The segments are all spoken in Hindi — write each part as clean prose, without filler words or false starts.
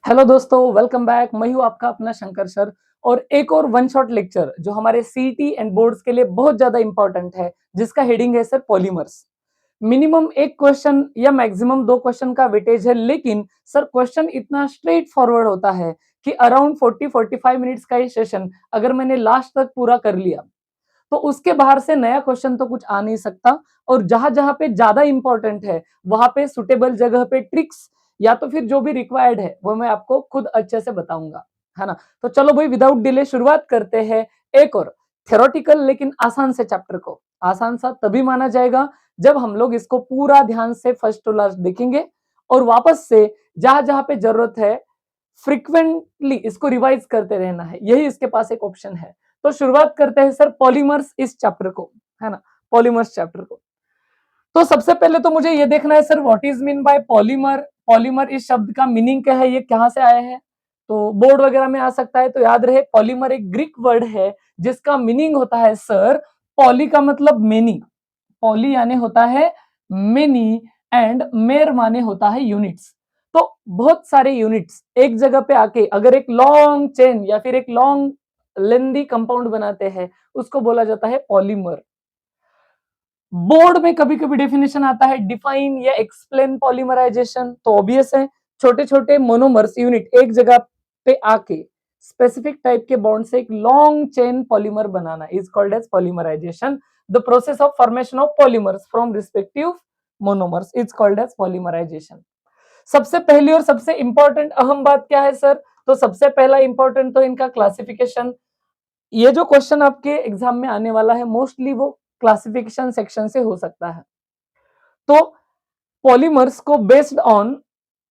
हेलो दोस्तों, वेलकम बैक। मैं हूं आपका अपना शंकर सर और एक और वन शॉट लेक्चर जो हमारे सीईटी एंड बोर्ड्स के लिए बहुत ज्यादा इंपॉर्टेंट है, जिसका हेडिंग है सर पॉलीमर्स। मिनिमम एक क्वेश्चन या मैक्सिमम दो क्वेश्चन का वेटेज है, लेकिन सर क्वेश्चन इतना स्ट्रेट फॉरवर्ड होता है कि अराउंड 40-45 मिनट्स का ये सेशन अगर मैंने लास्ट तक पूरा कर लिया तो उसके बाहर से नया क्वेश्चन तो कुछ आ नहीं सकता। और जहां जहां पे ज्यादा इंपॉर्टेंट है वहां पे सुटेबल जगह पे ट्रिक्स या तो फिर जो भी रिक्वायर्ड है वो मैं आपको खुद अच्छे से बताऊंगा, है ना। तो चलो भाई, विदाउट डिले शुरुआत करते हैं एक और थ्योरेटिकल लेकिन आसान से चैप्टर को। आसान सा तभी माना जाएगा जब हम लोग इसको पूरा ध्यान से फर्स्ट टू लास्ट देखेंगे और वापस से जहां जहां पे जरूरत है फ्रिक्वेंटली इसको रिवाइज करते रहना है। यही इसके पास एक ऑप्शन है। तो शुरुआत करते हैं सर पॉलीमर्स इस चैप्टर को, है ना, पॉलीमर्स चैप्टर को। तो सबसे पहले तो मुझे ये देखना है sir what is mean by polymer. Polymer इस शब्द का मीनिंग क्या है, ये कहां से आया है। तो बोर्ड वगैरह में आ सकता है, तो याद रहे पॉलीमर एक ग्रीक वर्ड है जिसका मीनिंग होता है सर पॉली का मतलब मेनी। पॉली यानी होता है मेनी एंड मेर माने होता है यूनिट्स। तो बहुत सारे यूनिट्स एक जगह पे आके अगर एक लॉन्ग चेन या फिर एक लॉन्ग लेंदी कंपाउंड बनाते हैं उसको बोला जाता है पॉलीमर। बोर्ड में कभी कभी डेफिनेशन आता है डिफाइन या एक्सप्लेन पॉलीमराइजेशन, तो ऑब्वियस है छोटे छोटे मोनोमर्स यूनिट एक जगह पे आके स्पेसिफिक टाइप के बॉन्ड से एक लॉन्ग चेन पॉलीमर बनाना is called as polymerisation. The process of formation of polymers from respective monomers is called as polymerisation. सबसे पहली और सबसे इंपॉर्टेंट अहम बात क्या है सर, तो सबसे पहला इंपॉर्टेंट तो इनका क्लासिफिकेशन। ये जो क्वेश्चन आपके एग्जाम में आने वाला है मोस्टली वो क्लासिफिकेशन सेक्शन से हो सकता है। तो पॉलीमर्स को बेस्ड ऑन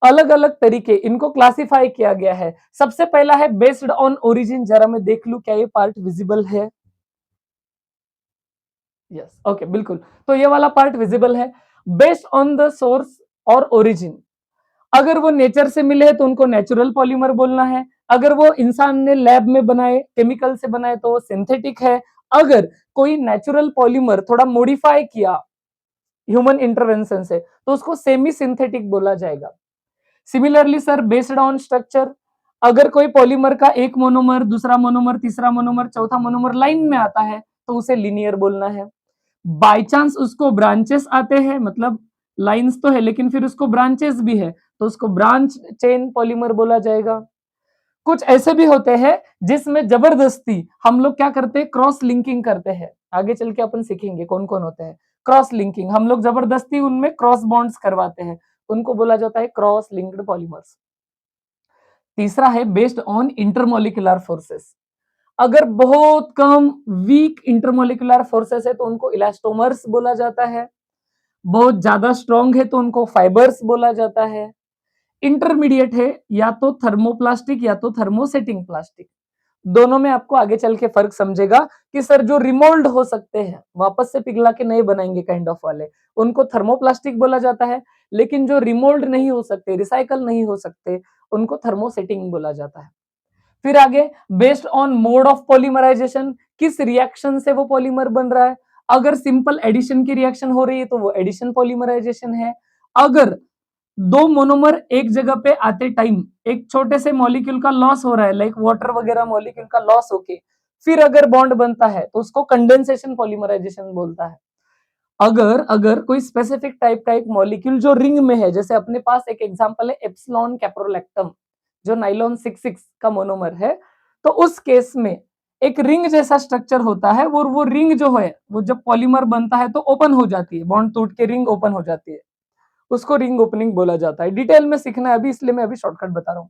अलग अलग तरीके इनको क्लासिफाई किया गया है। सबसे पहला है बेस्ड ऑन ओरिजिन। जरा मैं देख लू क्या ये पार्ट विजिबल है। यस, ओके, बिल्कुल। तो ये वाला पार्ट विजिबल है। बेस्ड ऑन द सोर्स और ओरिजिन, अगर वो नेचर से मिले हैं तो उनको नेचुरल पॉलीमर बोलना है। अगर वो इंसान ने लैब में बनाए केमिकल से बनाए तो वो सिंथेटिक है। अगर कोई नेचुरल पॉलीमर थोड़ा मॉडिफाई किया ह्यूमन इंटरवेंशन से तो उसको सेमी सिंथेटिक बोला जाएगा। Similarly sir based on structure, अगर कोई पॉलीमर का एक मोनोमर दूसरा मोनोमर तीसरा मोनोमर चौथा मोनोमर लाइन में आता है तो उसे लिनियर बोलना है। बाय चांस उसको ब्रांचेस आते हैं, मतलब लाइंस तो है लेकिन फिर उसको ब्रांचेस भी है तो उसको ब्रांच चेन पॉलीमर बोला जाएगा। कुछ ऐसे भी होते हैं जिसमें जबरदस्ती हम लोग क्या करते हैं, क्रॉस लिंकिंग करते हैं। आगे चल के अपन सीखेंगे कौन कौन होते हैं क्रॉस लिंकिंग। हम लोग जबरदस्ती उनमें क्रॉस बॉन्ड्स करवाते हैं, उनको बोला जाता है क्रॉस लिंक्ड पॉलीमर्स। तीसरा है बेस्ड ऑन इंटरमोलिकुलर फोर्सेस। अगर बहुत कम वीक इंटरमोलिकुलर फोर्सेस है तो उनको इलास्टोमर्स बोला जाता है। बहुत ज्यादा स्ट्रॉन्ग है तो उनको फाइबर्स बोला जाता है। इंटरमीडिएट है या तो थर्मोप्लास्टिक या तो थर्मोसेटिंग प्लास्टिक। दोनों में आपको आगे चल के फर्क समझेगा कि सर जो रिमोल्ड हो सकते हैं वापस से पिघला के नए बनाएंगे काइंड ऑफ वाले, उनको थर्मोप्लास्टिक बोला जाता है। लेकिन जो रिमोल्ड नहीं हो सकते रिसाइकल नहीं हो सकते उनको थर्मोसेटिंग बोला जाता है। फिर आगे based on mode of polymerisation, किस रिएक्शन से वो पॉलीमर बन रहा है। अगर सिंपल एडिशन की रिएक्शन हो रही है तो वो एडिशन पॉलीमराइजेशन है। अगर दो मोनोमर एक जगह पे आते टाइम एक छोटे से मॉलिक्यूल का लॉस हो रहा है, लाइक वाटर वगैरह मॉलिक्यूल का लॉस होके फिर अगर बॉन्ड बनता है तो उसको कंडेंसेशन पॉलीमराइजेशन बोलता है। अगर अगर कोई स्पेसिफिक टाइप का एक मॉलिक्यूल जो रिंग में है, जैसे अपने पास एक एग्जांपल है एप्सिलॉन कैप्रोलैक्टम जो नाइलॉन 66 का मोनोमर है, तो उस केस में एक रिंग जैसा स्ट्रक्चर होता है। वो रिंग जो है वो जब पॉलीमर बनता है तो ओपन हो जाती है, बॉन्ड टूट के रिंग ओपन हो जाती है, उसको रिंग ओपनिंग बोला जाता है। डिटेल में सीखना है अभी, इसलिए मैं अभी शॉर्टकट बता रहा हूँ।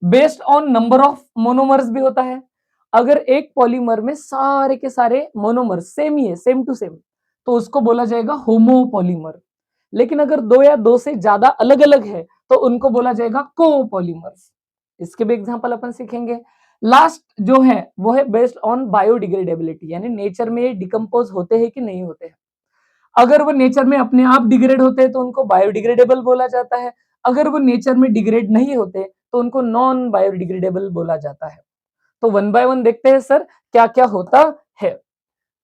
Based on number of monomers भी होता है। अगर एक पॉलीमर में सारे के सारे मोनोमर सेम ही है, सेम टू सेम, तो उसको बोला जाएगा होमोपॉलीमर। लेकिन अगर दो या दो से ज्यादा अलग अलग है तो उनको बोला जाएगा कोपॉलीमर्स। इसके भी एग्जांपल अपन सीखेंगे। लास्ट जो है वो है बेस्ड ऑन बायोडिग्रेडेबिलिटी, यानी नेचर में डिकम्पोज होते हैं कि नहीं होते हैं। अगर वो नेचर में अपने आप डिग्रेड होते हैं तो उनको बायोडिग्रेडेबल बोला जाता है। अगर वो नेचर में डिग्रेड नहीं होते तो उनको नॉन बायोडिग्रेडेबल बोला जाता है। तो वन बाय वन देखते हैं सर क्या क्या होता है।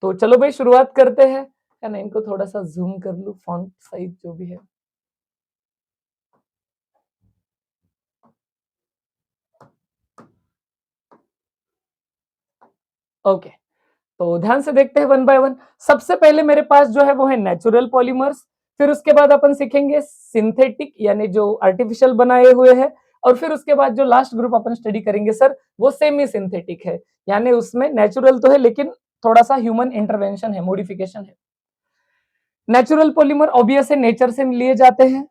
तो चलो भाई शुरुआत करते हैं, है ना। इनको थोड़ा सा जूम कर लूं, फॉन्ट साइज जो भी है। ओके, तो ध्यान से देखते हैं वन बाय वन। सबसे पहले मेरे पास जो है वो है नेचुरल पॉलीमर्स, फिर उसके बाद अपन सीखेंगे सिंथेटिक यानी जो आर्टिफिशियल बनाए हुए हैं, और फिर उसके बाद जो लास्ट ग्रुप अपन स्टडी करेंगे सर वो सेमी सिंथेटिक है, यानी उसमें नेचुरल तो है लेकिन थोड़ा सा ह्यूमन इंटरवेंशन है, मॉडिफिकेशन है। नेचुरल पॉलीमर ऑब्वियस है, नेचर से लिए जाते हैं।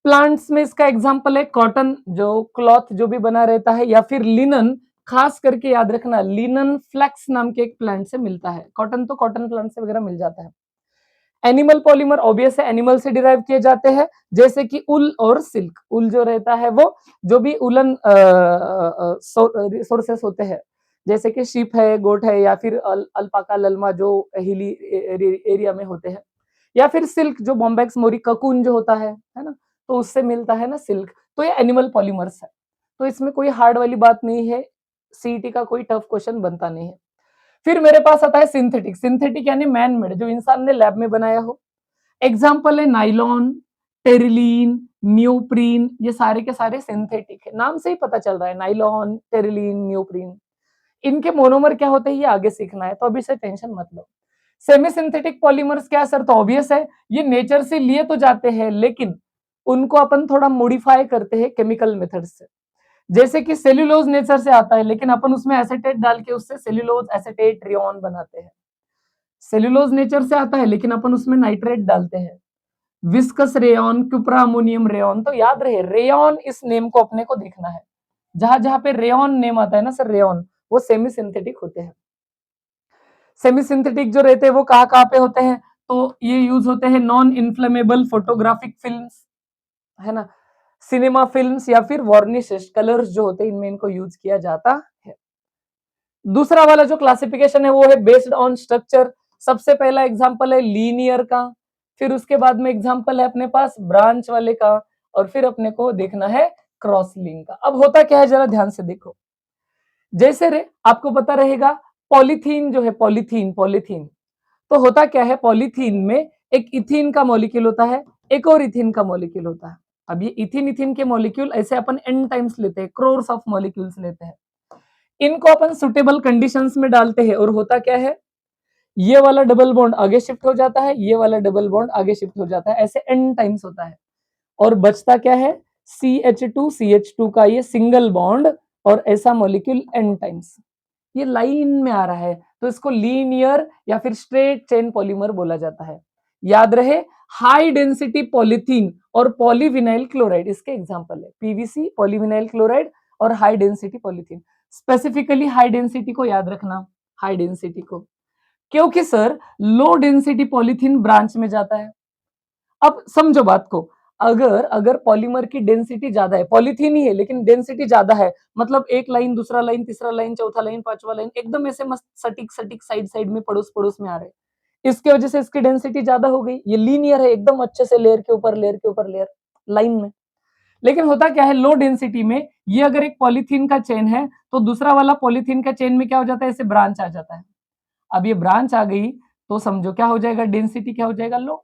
प्लांट्स में इसका एग्जांपल है कॉटन, जो क्लॉथ जो भी बना रहता है, या फिर लिनन, खास करके याद रखना लिनन फ्लैक्स नाम के एक प्लांट से मिलता है। कॉटन तो कॉटन प्लांट से वगैरह मिल जाता है। एनिमल पॉलीमर ऑब्वियस है, एनिमल से डिराइव किए जाते हैं, जैसे कि उल और सिल्क। उल जो रहता है वो जो भी उलन सोर्सेस होते हैं, जैसे कि शीप है, गोट है, या फिर अल्पाका ललमा जो हिली एरिया में होते हैं, या फिर सिल्क जो बॉम्बैक्स मोरी ककून जो होता है ना, तो उससे मिलता है ना सिल्क। तो ये एनिमल पॉलीमर्स है, तो इसमें कोई हार्ड वाली बात नहीं है, सीईटी का कोई टफ क्वेश्चन बनता नहीं है। फिर मेरे पास आता है सिंथेटिक। सिंथेटिक यानी मैन मेड, जो इंसान ने लैब में बनाया हो। एग्जाम्पल है नाइलॉन, टेरिलीन, न्यूप्रीन, ये सारे के सारे सिंथेटिक है, नाम से ही पता चल रहा है, नाइलॉन, टेरिलीन, न्यूप्रीन। इनके मोनोमर क्या होते हैं ये आगे सीखना है, तो अभी से टेंशन मत लो। सेमी सिंथेटिक पॉलीमर्स क्या सर, तो ऑब्वियस है ये नेचर से लिए तो जाते हैं, लेकिन उनको अपन थोड़ा मॉडिफाई करते हैं केमिकल मेथड से। जैसे कि सेल्यूलोज नेचर से आता है, लेकिन अपन उसमें एसिटेट डाल के उससे सेल्यूलोज एसिटेट रेयन बनाते हैं। सेल्यूलोज नेचर से आता है, लेकिन अपन उसमें नाइट्रेट डालते हैं। विस्कस रेयन, कुप्रा अमोनियम रेयन, तो याद रहे रेयन इस नेम को अपने को देखना है। जहां जहां पे रेयन नेम आता है ना सर, रेयन, वो सेमी सिंथेटिक होते हैं। सेमी सिंथेटिक जो रहते हैं वो कहाँ पे होते हैं, तो ये यूज होते हैं नॉन इन्फ्लेमेबल फोटोग्राफिक फिल्म्स, है ना, सिनेमा फिल्म्स, या फिर वार्निशेस कलर्स जो होते हैं, इनमें इनको यूज किया जाता है। दूसरा वाला जो क्लासिफिकेशन है वो है बेस्ड ऑन स्ट्रक्चर। सबसे पहला एग्जांपल है लीनियर का, फिर उसके बाद में एग्जांपल है अपने पास ब्रांच वाले का, और फिर अपने को देखना है क्रॉस लिंक का। अब होता क्या है जरा ध्यान से देखो। जैसे रे आपको पता रहेगा पॉलीथीन जो है, पॉलीथीन पॉलीथीन, तो होता क्या है, पॉलीथीन में एक इथीन का मॉलिक्यूल होता है, एक और इथीन का मॉलिक्यूल होता है। अब ये इथीन इथीन के मॉलिक्यूल ऐसे अपन एन टाइम्स लेते हैं, क्रोर्स ऑफ मॉलिक्यूल्स लेते हैं, इनको अपन सुटेबल कंडीशंस में डालते हैं, और होता क्या है, ये वाला डबल बॉन्ड आगे शिफ्ट हो जाता है, ये वाला डबल बॉन्ड आगे शिफ्ट हो जाता है, ऐसे एन टाइम्स होता है, और बचता क्या है, CH2 का ये सिंगल बॉन्ड, और ऐसा मॉलिक्यूल एन टाइम्स। ये लाइन में आ रहा है, तो इसको लीनियर या फिर स्ट्रेट चेन पॉलीमर बोला जाता है। याद रहे हाई डेंसिटी पॉलीथीन और पॉलीविनाइल क्लोराइड इसके एग्जांपल है, पीवीसी, पॉलीविनाइल क्लोराइड और high density polythene. Specifically high density को याद रखना, हाई डेंसिटी को, क्योंकि sir low density polythene branch में जाता है। अब समझो बात को, अगर अगर पॉलीमर की डेंसिटी ज्यादा है, पॉलीथीन ही है लेकिन डेंसिटी ज्यादा है, मतलब एक लाइन, दूसरा लाइन, तीसरा लाइन, चौथा लाइन, पांचवा लाइन, एकदम ऐसे मस्त सटीक सटीक साइड साइड में पड़ोस पड़ोस में आ रहे, इसके वजह से इसकी डेंसिटी ज्यादा हो गई, ये लीनियर है एकदम अच्छे से, लेयर के ऊपर लेयर के ऊपर लेयर लाइन में। लेकिन होता क्या है, लो डेंसिटी में ये अगर एक पॉलीथीन का चेन है, तो दूसरा वाला पॉलीथीन का चेन में क्या हो जाता है, ऐसे ब्रांच आ जाता है। अब ये ब्रांच आ गई तो समझो क्या हो जाएगा, डेंसिटी क्या हो जाएगा, लो,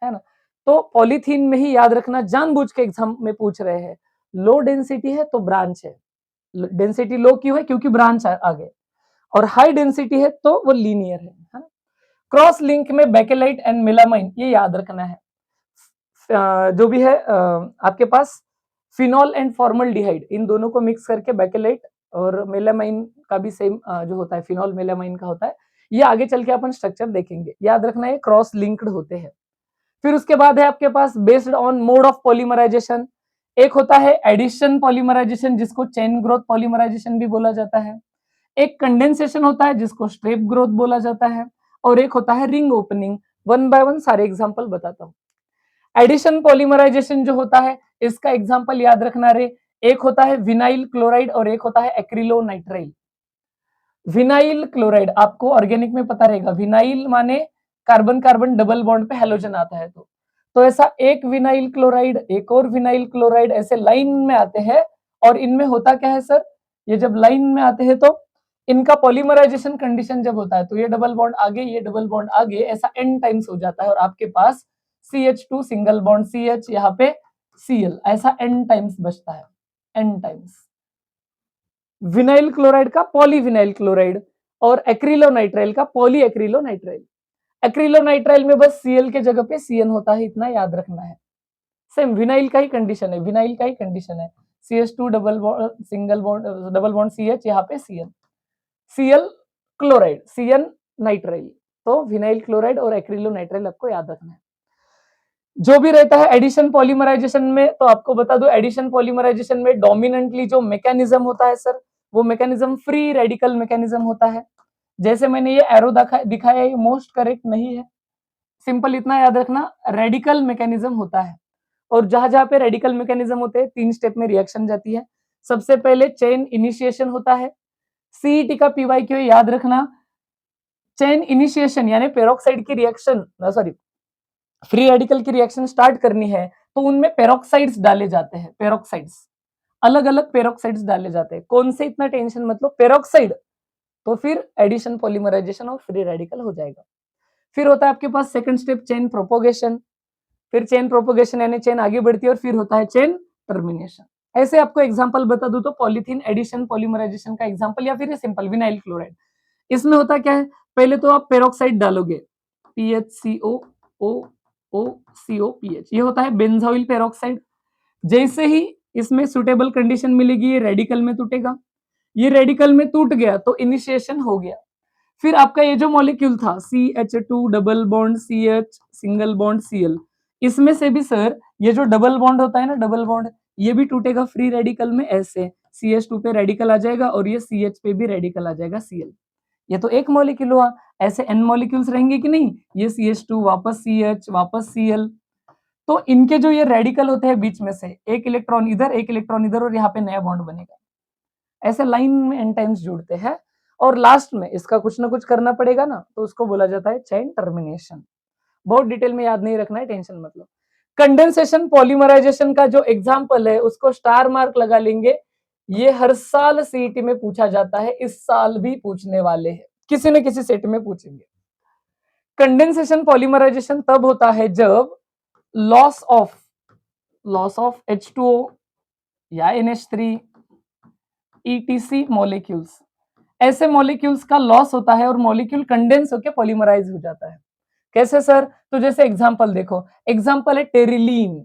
है ना। तो पॉलीथीन में ही याद रखना, जानबूझ के एग्जाम में पूछ रहे हैं, लो डेंसिटी है तो ब्रांच है, डेंसिटी लो क्यों है, क्योंकि ब्रांच आ गए, और हाई डेंसिटी है तो वो लीनियर है। क्रॉस लिंक में बेकेलाइट एंड मेलामाइन, ये याद रखना है। जो भी है आपके पास फिनॉल एंड फॉर्मल्डिहाइड, इन दोनों को मिक्स करके बेकेलाइट, और मेलामाइन का भी सेम जो होता है, फिनॉल मेलामाइन का होता है। ये आगे चल के अपन स्ट्रक्चर देखेंगे, याद रखना है क्रॉस लिंक्ड होते हैं। फिर उसके बाद है आपके पास based on mode of polymerization, एक होता है एडिशन पॉलीमराइजेशन जिसको चेन ग्रोथ पॉलीमराइजेशन भी बोला जाता है, एक कंडेंसेशन होता है जिसको स्ट्रेप ग्रोथ बोला जाता है, और एक होता है ring opening. One by one सारे एग्जांपल बताता हूँ। एडिशन पॉलीमराइजेशन जो होता है, इसका एग्जांपल याद रखना रे, एक होता है विनाइल क्लोराइड और एक होता है एक्रिलोनाइट्राइल। विनाइल क्लोराइड आपको ऑर्गेनिक में पता रहेगा, विनाइल माने कार्बन कार्बन डबल बॉन्ड पे हेलोजन आता है, तो ऐसा एक विनाइल क्लोराइड, एक और विनाइल क्लोराइड, ऐसे लाइन में आते हैं। और इनमें होता क्या है सर, ये जब लाइन में आते हैं तो इनका पॉलीमराइजेशन कंडीशन जब होता है, तो ये डबल बॉन्ड आगे, ये डबल बॉन्ड आगे, ऐसा एन टाइम्स हो जाता है, और आपके पास CH2 सिंगल बॉन्ड CH, यहाँ पे Cl, ऐसा एन टाइम्स बचता है, एन टाइम्स। विनाइल क्लोराइड का पॉलीविनाइल क्लोराइड, और एक्रिलोनाइट्राइल का पॉली एक्रिलोनाइट्राइल। एक्रिलोनाइट्राइल में बस Cl के जगह पे Cn होता है, इतना याद रखना है। सेम विनाइल का ही कंडीशन है, विनाइल का ही कंडीशन है, CH2 double bond single bond double bond CH, यहाँ पे Cn, Cl chloride, Cn nitrile. तो विनाइल क्लोराइड और एक्रिलोनाइट्राइल आपको याद रखना है। जो भी रहता है एडिशन पॉलीमराइजेशन में, तो आपको बता दो एडिशन पॉलीमराइजेशन में डोमिनेंटली जो मैकेनिज्म होता है सर, वो मैकेनिज्म फ्री रेडिकल मैकेनिज्म होता है। जैसे मैंने ये एरो दिखाया, ये मोस्ट करेक्ट नहीं है, सिंपल इतना याद रखना, रेडिकल मैकेनिज्म होता है। और जहां जहां पे रेडिकल मैकेनिज्म होते हैं, 3 स्टेप में रिएक्शन जाती है। सबसे पहले चेन इनिशिएशन होता है, सीईटी का पीवाईक्यू याद रखना, चेन इनिशिएशन यानी पेरोक्साइड की रिएक्शन, सॉरी फ्री रेडिकल की रिएक्शन स्टार्ट करनी है तो उनमें पेरोक्साइड्स डाले जाते हैं, पेरोक्साइड्स अलग अलग पेरोक्साइड्स डाले जाते हैं। कौन से, इतना टेंशन मतलब पेरोक्साइड, तो फिर एडिशन पॉलीमराइजेशन और फ्री रेडिकल हो जाएगा। फिर होता है आपके पास सेकंड स्टेप चेन प्रोपोगेशन, फिर चेन प्रोपोगेशन यानी चेन आगे बढ़ती है, और फिर होता है चेन टर्मिनेशन। ऐसे आपको एग्जांपल बता दूं तो पॉलीथीन एडिशन पॉलीमराइजेशन का एग्जांपल, या फिर ये सिंपल विनाइल क्लोराइड। इसमें होता क्या है, पहले तो आप पेरोक्साइड डालोगे, PHCO OCOPH, ये होता है बेंजोइल पेरोक्साइड। जैसे ही इसमें सुटेबल कंडीशन मिलेगी, ये रेडिकल में टूटेगा, ये रेडिकल में टूट गया तो इनिशिएशन हो गया। फिर आपका ये जो मॉलिक्यूल था CH2 double bond CH single bond Cl, इसमें से भी सर ये जो डबल बॉन्ड होता है ना, डबल बॉन्ड, ये भी टूटेगा फ्री रेडिकल में, ऐसे CH2 पे रेडिकल आ जाएगा और ये CH पे भी रेडिकल आ जाएगा Cl। ये तो एक मॉलिक्यूल हुआ, ऐसे n मॉलिक्यूल्स रहेंगे कि नहीं, ये CH2 वापस CH वापस Cl, तो इनके जो ये रेडिकल होते हैं बीच में से एक इलेक्ट्रॉन इधर एक इलेक्ट्रॉन इधर, और यहाँ पे नया बॉन्ड बनेगा। ऐसे लाइन में n टाइम्स जुड़ते हैं, और लास्ट में इसका कुछ ना कुछ करना पड़ेगा ना, तो उसको बोला जाता है चेन टर्मिनेशन। बहुत डिटेल में याद नहीं रखना है, टेंशन मतलब। कंडेंसेशन पॉलीमराइजेशन का जो एग्जाम्पल है उसको स्टार मार्क लगा लेंगे, ये हर साल सीईटी में पूछा जाता है, इस साल भी पूछने वाले हैं, किसी न किसी सेट में पूछेंगे। कंडेंसेशन पॉलीमराइजेशन तब होता है जब लॉस ऑफ H2O या NH3 ETC मॉलिक्यूल्स, ऐसे मॉलिक्यूल्स का लॉस होता है और मॉलिक्यूल कंडेंस होकर पॉलीमराइज हो जाता है। कैसे सर, तो जैसे एग्जांपल देखो, एग्जांपल है टेरिलीन।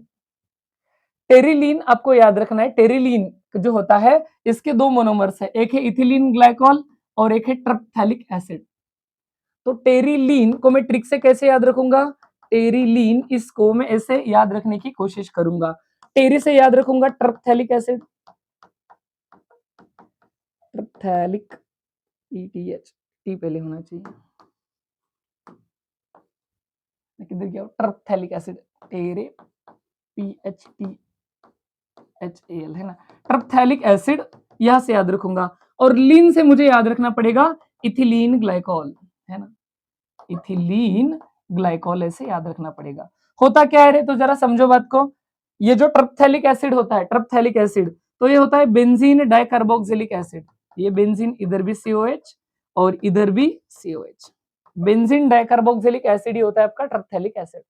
टेरिलीन आपको याद रखना है, टेरिलीन जो होता है इसके 2 मोनोमर्स है, एक है इथिलीन ग्लाइकॉल और एक है ट्रिप्थैलिक एसिड। तो टेरिलीन को मैं ट्रिक से कैसे याद रखूंगा, टेरिलीन इसको मैं ऐसे याद रखने की कोशिश करूंगा, टेरी से याद रखूंगा ट्रिप्थैलिक एसिड, ट्रिप्थैलिक ETH, टी पहले होना चाहिए, किधर गया ट्रिप्थैलिक एसिड, टेरे PHTHAL है ना, ट्रिप्थैलिक एसिड यहां से याद रखूंगा, और लीन से मुझे याद रखना पड़ेगा इथिलीन ग्लाइकॉल, है ना, इथिलीन ग्लाइकॉल ऐसे याद रखना पड़ेगा। होता क्या है रे, तो जरा समझो बात को, ये जो ट्रिप्थैलिक एसिड होता है, ट्रिप्थैलिक एसिड, तो ये होता है बेंजीन डाइकार्बोक्सिलिक एसिड, ये बेंजीन इधर भी COH और इधर भी COH, बेंजीन डाइकार्बोक्सिलिक एसिड ही होता है आपका ट्रिप्थैलिक एसिड।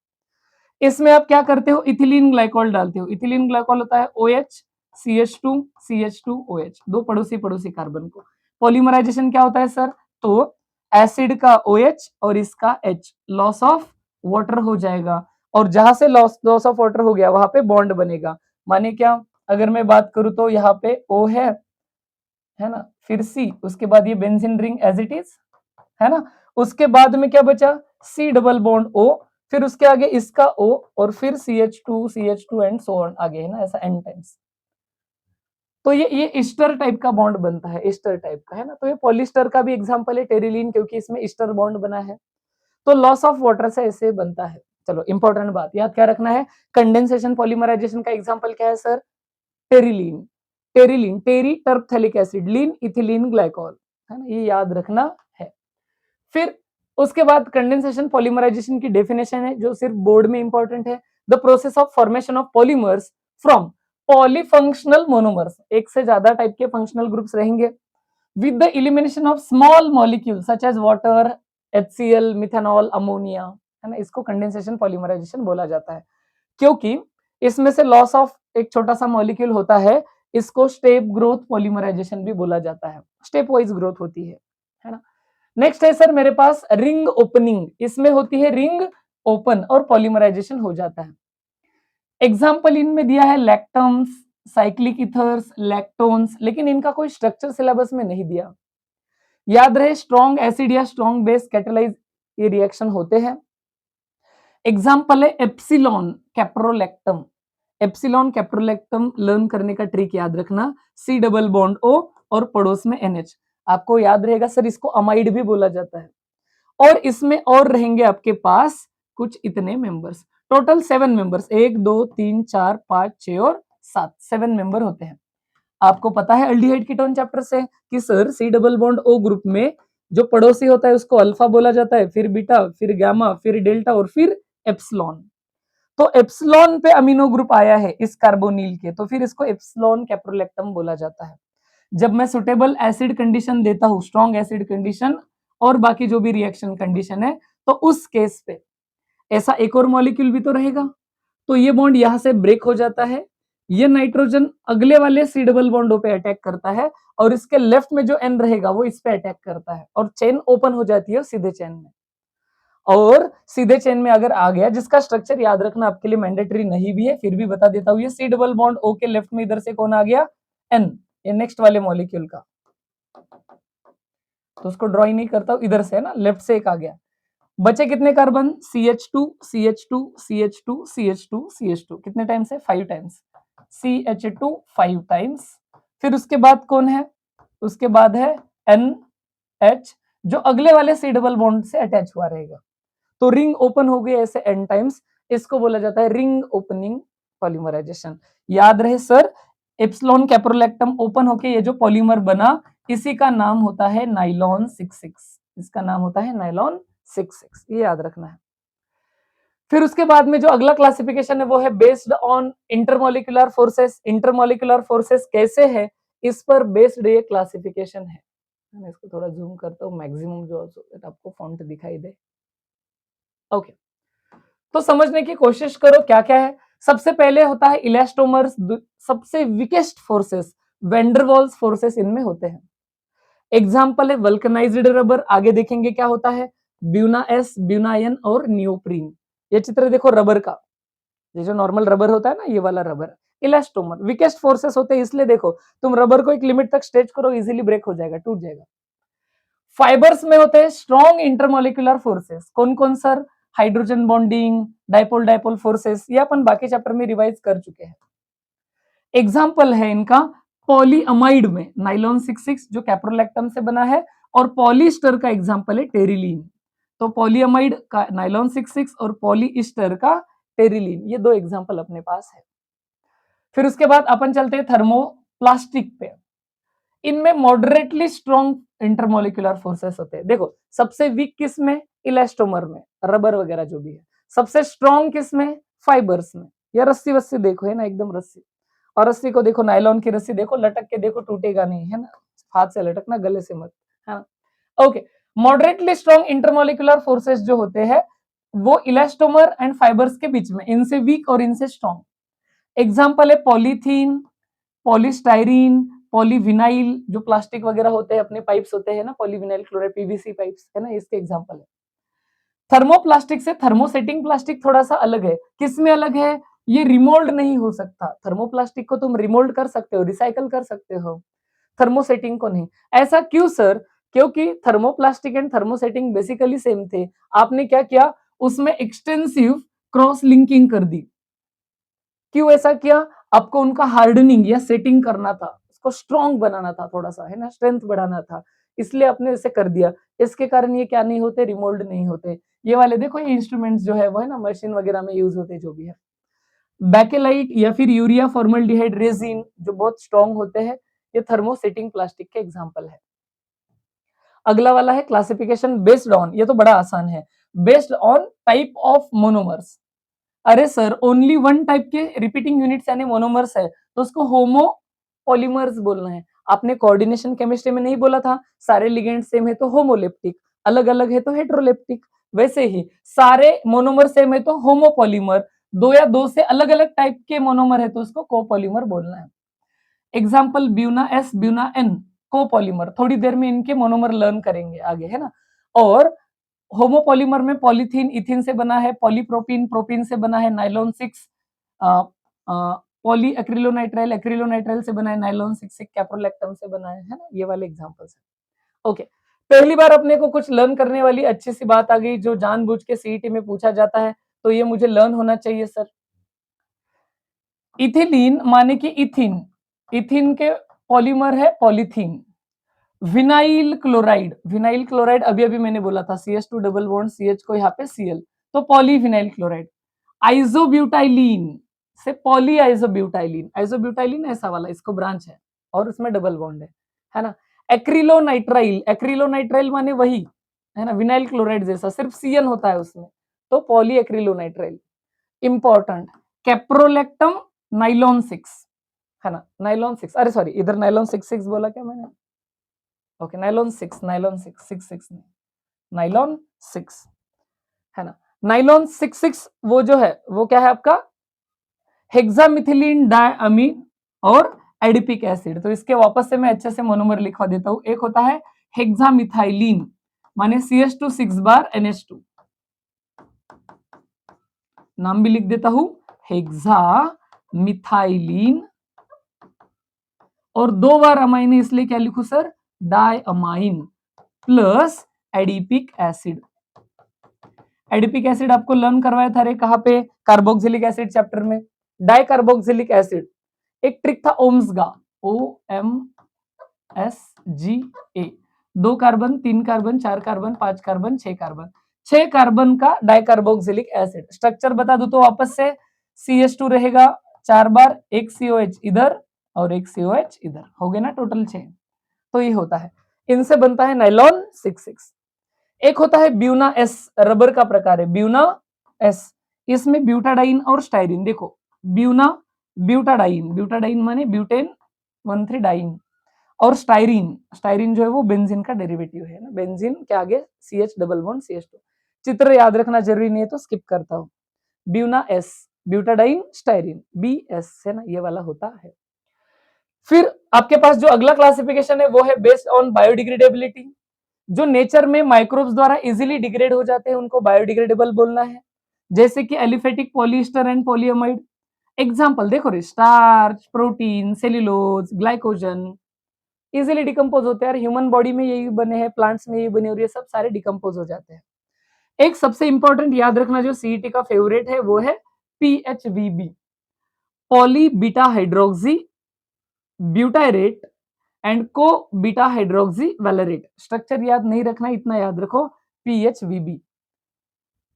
इसमें आप क्या करते हो, इथिलीन ग्लाइकॉल डालते हो, इथिलीन ग्लाइकॉल होता है OH CH2 CH2 OH, दो पड़ोसी पड़ोसी कार्बन को, पॉलीमराइजेशन क्या होता है सर, तो एसिड का OH और इसका H, लॉस ऑफ वाटर हो जाएगा, और जहां से लॉस ऑफ वाटर हो गया वहां पे बॉन्ड बनेगा। माने क्या, अगर मैं बात करूं तो यहाँ पे O है ना, फिर C, उसके बाद ये benzene ring as it is, है ना, उसके बाद में क्या बचा, C डबल बॉन्ड O, फिर उसके आगे इसका O, और फिर CH2 एंड सो ऑन आगे, है ना, ऐसा n टाइम्स। तो ये ईस्टर टाइप का बॉन्ड बनता है, ईस्टर टाइप का, है ना। तो ये पॉलिस्टर का भी एग्जांपल है टेरिलीन, क्योंकि इसमें ईस्टर बॉन्ड बना है। तो लॉस ऑफ वाटर से ऐसे बनता है। चलो इंपॉर्टेंट बात याद क्या रखना है, कंडेंसेशन पॉलीमराइजेशन का एग्जांपल क्या है सर, टेरिलीन, टेरिलीन टेरी टर्पथैलिक एसिड, लीन इथिलीन ग्लाइकॉल, है ना, ये याद रखना है। फिर उसके बाद कंडेंसेशन पॉलीमराइजेशन की डेफिनेशन है जो सिर्फ बोर्ड में इंपॉर्टेंट है, the process of formation of polymers from polyfunctional monomers, एक से ज्यादा टाइप के फंक्शनल ग्रुप्स रहेंगे, with the elimination of small molecule such as water, HCl, methanol, ammonia, है ना, इसको कंडेंसेशन पॉलीमराइजेशन बोला जाता है। क्योंकि इसमें से लॉस ऑफ एक छोटा सा मॉलिक्यूल होता है, इसको स्टेप ग्रोथ पॉलीमराइजेशन भी बोला जाता है, स्टेप वाइज ग्रोथ होती है ना। नेक्स्ट है सर मेरे पास रिंग ओपनिंग, इसमें होती है रिंग ओपन और पॉलीमराइजेशन हो जाता है। एग्जाम्पल इनमें दिया है लैक्टम्स, साइक्लिक इथर्स, लैक्टोन्स, लेकिन इनका कोई स्ट्रक्चर सिलेबस में नहीं दिया। याद रहे स्ट्रॉन्ग एसिड या स्ट्रॉन्ग बेस कैटालाइज ये रिएक्शन होते हैं। एग्जाम्पल है epsilon caprolactam. Epsilon caprolactam learn करने का ट्रिक याद रखना, सी डबल बॉन्ड ओ और पड़ोस में NH। आपको याद रहेगा सर इसको अमाइड भी बोला जाता है। और इसमें और रहेंगे आपके पास कुछ इतने मेंबर्स, टोटल 7 मेंबर्स, 1 2 3 4 5 6 और 7, 7 मेंबर होते हैं। आपको पता है अल्डिहाइड कीटोन चैप्टर से कि sir C double bond O group में जो पड़ोसी होता है उसको अल्फा बोला जाता है, फिर बीटा, फिर गामा, फिर डेल्टा और फिर एप्सिलॉन। तो एप्सिलॉन पे अमीनो ग्रुप आया है इस कार्बोनिल के, तो फिर इसको एप्सिलॉन कैप्रोलैक्टम बोला जाता है। जब मैं सुटेबल एसिड कंडीशन देता हूं, स्ट्रॉन्ग एसिड कंडीशन और बाकी जो भी रिएक्शन कंडीशन है, तो उस केस पे ऐसा एक और मॉलिक्यूल भी तो रहेगा, तो ये बॉन्ड यहां से ब्रेक हो जाता है, ये नाइट्रोजन अगले वाले सी डबल बॉन्डो पे अटैक करता है और इसके लेफ्ट में जो एन रहेगा वो इस पे अटैक करता है और चेन ओपन हो जाती है सीधे चेन में। और सीधे चेन में अगर आ गया, जिसका स्ट्रक्चर याद रखना आपके लिए मैंडेटरी नहीं भी है, फिर भी बता देता हूं, ये सी डबल बॉन्ड ओ के लेफ्ट में इधर से कौन आ गया, एन, ये नेक्स्ट वाले मॉलिक्यूल का, तो उसको ड्रॉ ही नहीं करता हूं, इधर से ना लेफ्ट से एक आ गया। बचे कितने carbon, CH2 CH2 CH2 CH2 CH2, कितने टाइम्स है, 5 टाइम्स, CH2 5 टाइम्स। फिर उसके बाद कौन है, उसके बाद है NH जो अगले वाले सी डबल बॉन्ड से अटैच हुआ रहेगा, तो रिंग ओपन हो गई ऐसे n टाइम्स, इसको बोला जाता है रिंग ओपनिंग पॉलीमराइजेशन। याद रहे सर एप्सिलॉन कैप्रोलैक्टम ओपन होके ये जो पॉलीमर बना, इसी का नाम होता है नाइलॉन 66, इसका नाम होता है नाइलॉन 66, ये याद रखना है। फिर उसके बाद में जो अगला क्लासिफिकेशन है वो है based on intermolecular forces. Intermolecular forces कैसे है, इस पर बेस्ड ये क्लासिफिकेशन है। मैं इसको थोड़ा जूम करता हूँ मैक्सिमम जो आपको फॉन्ट दिखाई दे। ओके, तो समझने की कोशिश करो क्या क्या है। सबसे पहले होता है इलास्टोमर्स, सबसे वीकेस्ट फोर्सेस वेंडरवॉल्स फोर्सेस इनमें होते हैं। एग्जाम्पल है वल्कनाइज्ड रबर, आगे देखेंगे क्या होता है, ब्यूना एस, ब्यूनायन और नियोप्रीन। ये चित्र देखो रबर का, ये जो नॉर्मल रबर होता है ना, ये वाला रबर इलास्टोमर वीकेस्ट फोर्सेस होते हैं, इसलिए देखो तुम रबर को एक लिमिट तक स्ट्रेच करो इजीली ब्रेक हो जाएगा, टूट जाएगा। फाइबर्स में होते हैं स्ट्रॉन्ग इंटरमोलिकुलर फोर्सेस, कौन कौन sir, hydrogen bonding, dipole dipole forces, ये अपन बाकी चैप्टर में रिवाइज कर चुके हैं। एग्जाम्पल है इनका पॉलीअमाइड में नाइलॉन 66 जो कैप्रोलैक्टम से बना है, और पॉलीस्टर का एग्जाम्पल है टेरिलीन। तो पॉलीअमाइड का नाइलॉन 66 और पॉलीस्टर का टेरिलीन, ये दो एग्जाम्पल अपने पास है। फिर उसके बाद अपन चलते हैं थर्मोप्लास्टिक पे। इनमें मॉडरेटली स्ट्रॉन्ग इंटरमोलिकुलर फोर्सेस होते हैं। देखो सबसे वीक किस में, इलास्टोमर में, रबर वगैरह जो भी है। सबसे स्ट्रॉन्ग किस में, फाइबर्स में। या रस्सी वस्सी देखो है ना, एकदम रस्सी, और रस्सी को देखो, नायलॉन की रस्सी देखो, लटक के देखो, टूटेगा नहीं, है ना, हाथ से लटकना, गले से मत, है ना। Okay, moderately strong intermolecular forces जो होते हैं वो इलास्टोमर एंड फाइबर्स के बीच में, इनसे वीक और इनसे स्ट्रॉन्ग। एग्जाम्पल है पॉलीथीन, पॉलीस्टाइरीन, पॉलीविनाइल, जो प्लास्टिक वगैरह होते हैं, अपने पाइप्स होते हैं ना, पॉलीविनाइल क्लोराइड, PVC पाइप्स, है ना, इसके एग्जांपल है। थर्मोप्लास्टिक से थर्मोसेटिंग प्लास्टिक थोड़ा सा अलग है। किसमें अलग है, ये रिमोल्ड नहीं हो सकता। थर्मोप्लास्टिक को तुम रिमोल्ड कर सकते हो, रिसाइकल कर सकते हो, थर्मोसेटिंग को नहीं। ऐसा क्यों सर, क्योंकि thermoplastic and thermosetting basically same थे। आपने क्या किया, उसमें एक्सटेंसिव क्रॉस लिंकिंग कर दी। क्यों ऐसा किया, आपको उनका हार्डनिंग या सेटिंग करना था, उसको स्ट्रॉन्ग बनाना था, थोड़ा सा, है ना, स्ट्रेंथ बढ़ाना था, इसलिए आपने इसे कर दिया। इसके कारण ये क्या नहीं होते, रिमोल्ड नहीं होते। ये वाले देखो, ये इंस्ट्रूमेंट्स जो है वो, है ना, मशीन वगैरह में यूज होते जो भी है। बैकेलाइट या फिर यूरिया फॉर्मल्डिहाइड रेजिन जो बहुत स्ट्रॉन्ग होते हैं, ये थर्मोसेटिंग प्लास्टिक के एग्जाम्पल है। अगला वाला है क्लासिफिकेशन बेस्ड ऑन, ये तो बड़ा आसान है, based on type of monomers. अरे सर ओनली वन टाइप के रिपीटिंग यूनिट्स यानी मोनोमर्स है, तो उसको होमो पॉलीमर्स बोलना है। आपने कोऑर्डिनेशन केमिस्ट्री में नहीं बोला था, सारे लिगेंड सेम है तो होमोलेप्टिक, अलग अलग है तो हेट्रोलेप्टिक। वैसे ही सारे मोनोमर सेम है तो होमोपॉलीमर, दो या दो से अलग अलग टाइप के मोनोमर है तो उसको कोपॉलीमर बोलना है। Example Buna S, Buna N, copolymer. थोड़ी देर में इनके मोनोमर लर्न करेंगे आगे, है ना। और होमोपॉलीमर में पॉलीथीन इथिन से बना है, पॉलीप्रोपीन प्रोपीन से बना है, नाइलॉन 6 पॉली एक्रिलोनाइट्राइल एक्रिलोनाइट्राइल से बना है, नाइलॉन 6 कैप्रोलैक्टम से बना है ना, ये वाले एग्जांपल्स है। ओके, पहली बार अपने को कुछ लर्न करने वाली अच्छी सी बात आ गई जो जानबूझ के सीईटी में पूछा जाता है, तो ये मुझे लर्न होना चाहिए सर। इथिलीन माने कि इथिन, इथिन के पॉलीमर है पॉलीथीन। विनाइल क्लोराइड अभी अभी मैंने बोला था CH2 डबल बॉन्ड CH को यहाँ पे Cl, तो पॉलीविनाइल क्लोराइड। आइसोब्यूटाइलीन से पॉली आइसोब्यूटाइलीन, आइसोब्यूटाइलीन ऐसा वाला, इसको ब्रांच है और उसमें डबल बॉन्ड है ना। एक्रिलोनाइट्राइल, एक्रिलोनाइट्राइल माने वही है ना, विनाइल क्लोराइड जैसा, सिर्फ Cn होता है उसमें, तो poly acrylonitrile. Important, caprolactam nylon 6 है ना, नाइलॉन 6, अरे सॉरी इधर नाइलॉन 6 बोला क्या मैंने, ओके नाइलॉन 6 6 नहीं, नाइलॉन 6 है ना। नाइलॉन 6 वो जो है वो क्या है आपका, हेक्सामिथिलीन डायमीन और एडिपिक एसिड। तो इसके वापस से मैं अच्छे से मोनोमर लिखवा देता हूं। एक होता है हेक्सामिथाइलिन माने CH2 6 बार NH2, नाम भी लिख देता हूं हेक्सामिथाइलिन, और 2 बार अमाइन है इसलिए क्या लिखूं sir, diamine plus adipic acid. Adipic acid आपको लर्न करवाया था रे कहां पे, कार्बोक्सिलिक एसिड चैप्टर में। डाई कार्बोक्सिलिक एसिड एक ट्रिक था ओम्स का, OMSGA, 2 carbon 3 carbon 4 carbon 5 carbon 6 carbon, 6 carbon का डाई कार्बोक्सिलिक एसिड। स्ट्रक्चर बता दूं तो वापस से CH2 रहेगा 4 बार, एक COH इधर और एक COH इधर, हो गए ना टोटल 6। तो ये होता है, इनसे बनता है नाइलॉन 6। एक होता है ब्यूना एस, रबर का प्रकार है ब्यूना एस, इसमें ब्यूटाडाइन और स्टाइरिन। देखो ब्यूना ब्यूटाडाइन, ब्यूटाडाइन माने ब्यूटेन 13 डाइन, और स्टाइरिन, स्टाइरिन जो है वो बेंजीन का डेरिवेटिव है ना, बेंजीन के आगे CH डबल बॉन्ड CH2। चित्र याद रखना जरूरी नहीं है तो स्किप करता हूं। Buena S, butadiene styrene, BS है ना, ये वाला होता है। फिर आपके पास जो अगला क्लासिफिकेशन है वो है बेस्ड ऑन बायोडिग्रेडेबिलिटी। जो नेचर में माइक्रोब्स द्वारा इजीली डिग्रेड हो जाते हैं उनको बायोडिग्रेडेबल बोलना है, जैसे कि aliphatic polyester and polyamide. Example देखो रे, starch, protein, cellulose, glycogen easily decompose होते हैं। ह्यूमन बॉडी में यही बने हैं, प्लांट्स में यही बने और ये सब सारे डिकम्पोज हो जाते हैं। एक सबसे इंपॉर्टेंट याद रखना जो सीईटी का फेवरेट है वो है PHVB, poly beta hydroxy butyrate and को बीटा हाइड्रोक्सी वैलेरेट। स्ट्रक्चर याद नहीं रखना, इतना याद रखो, PHVB,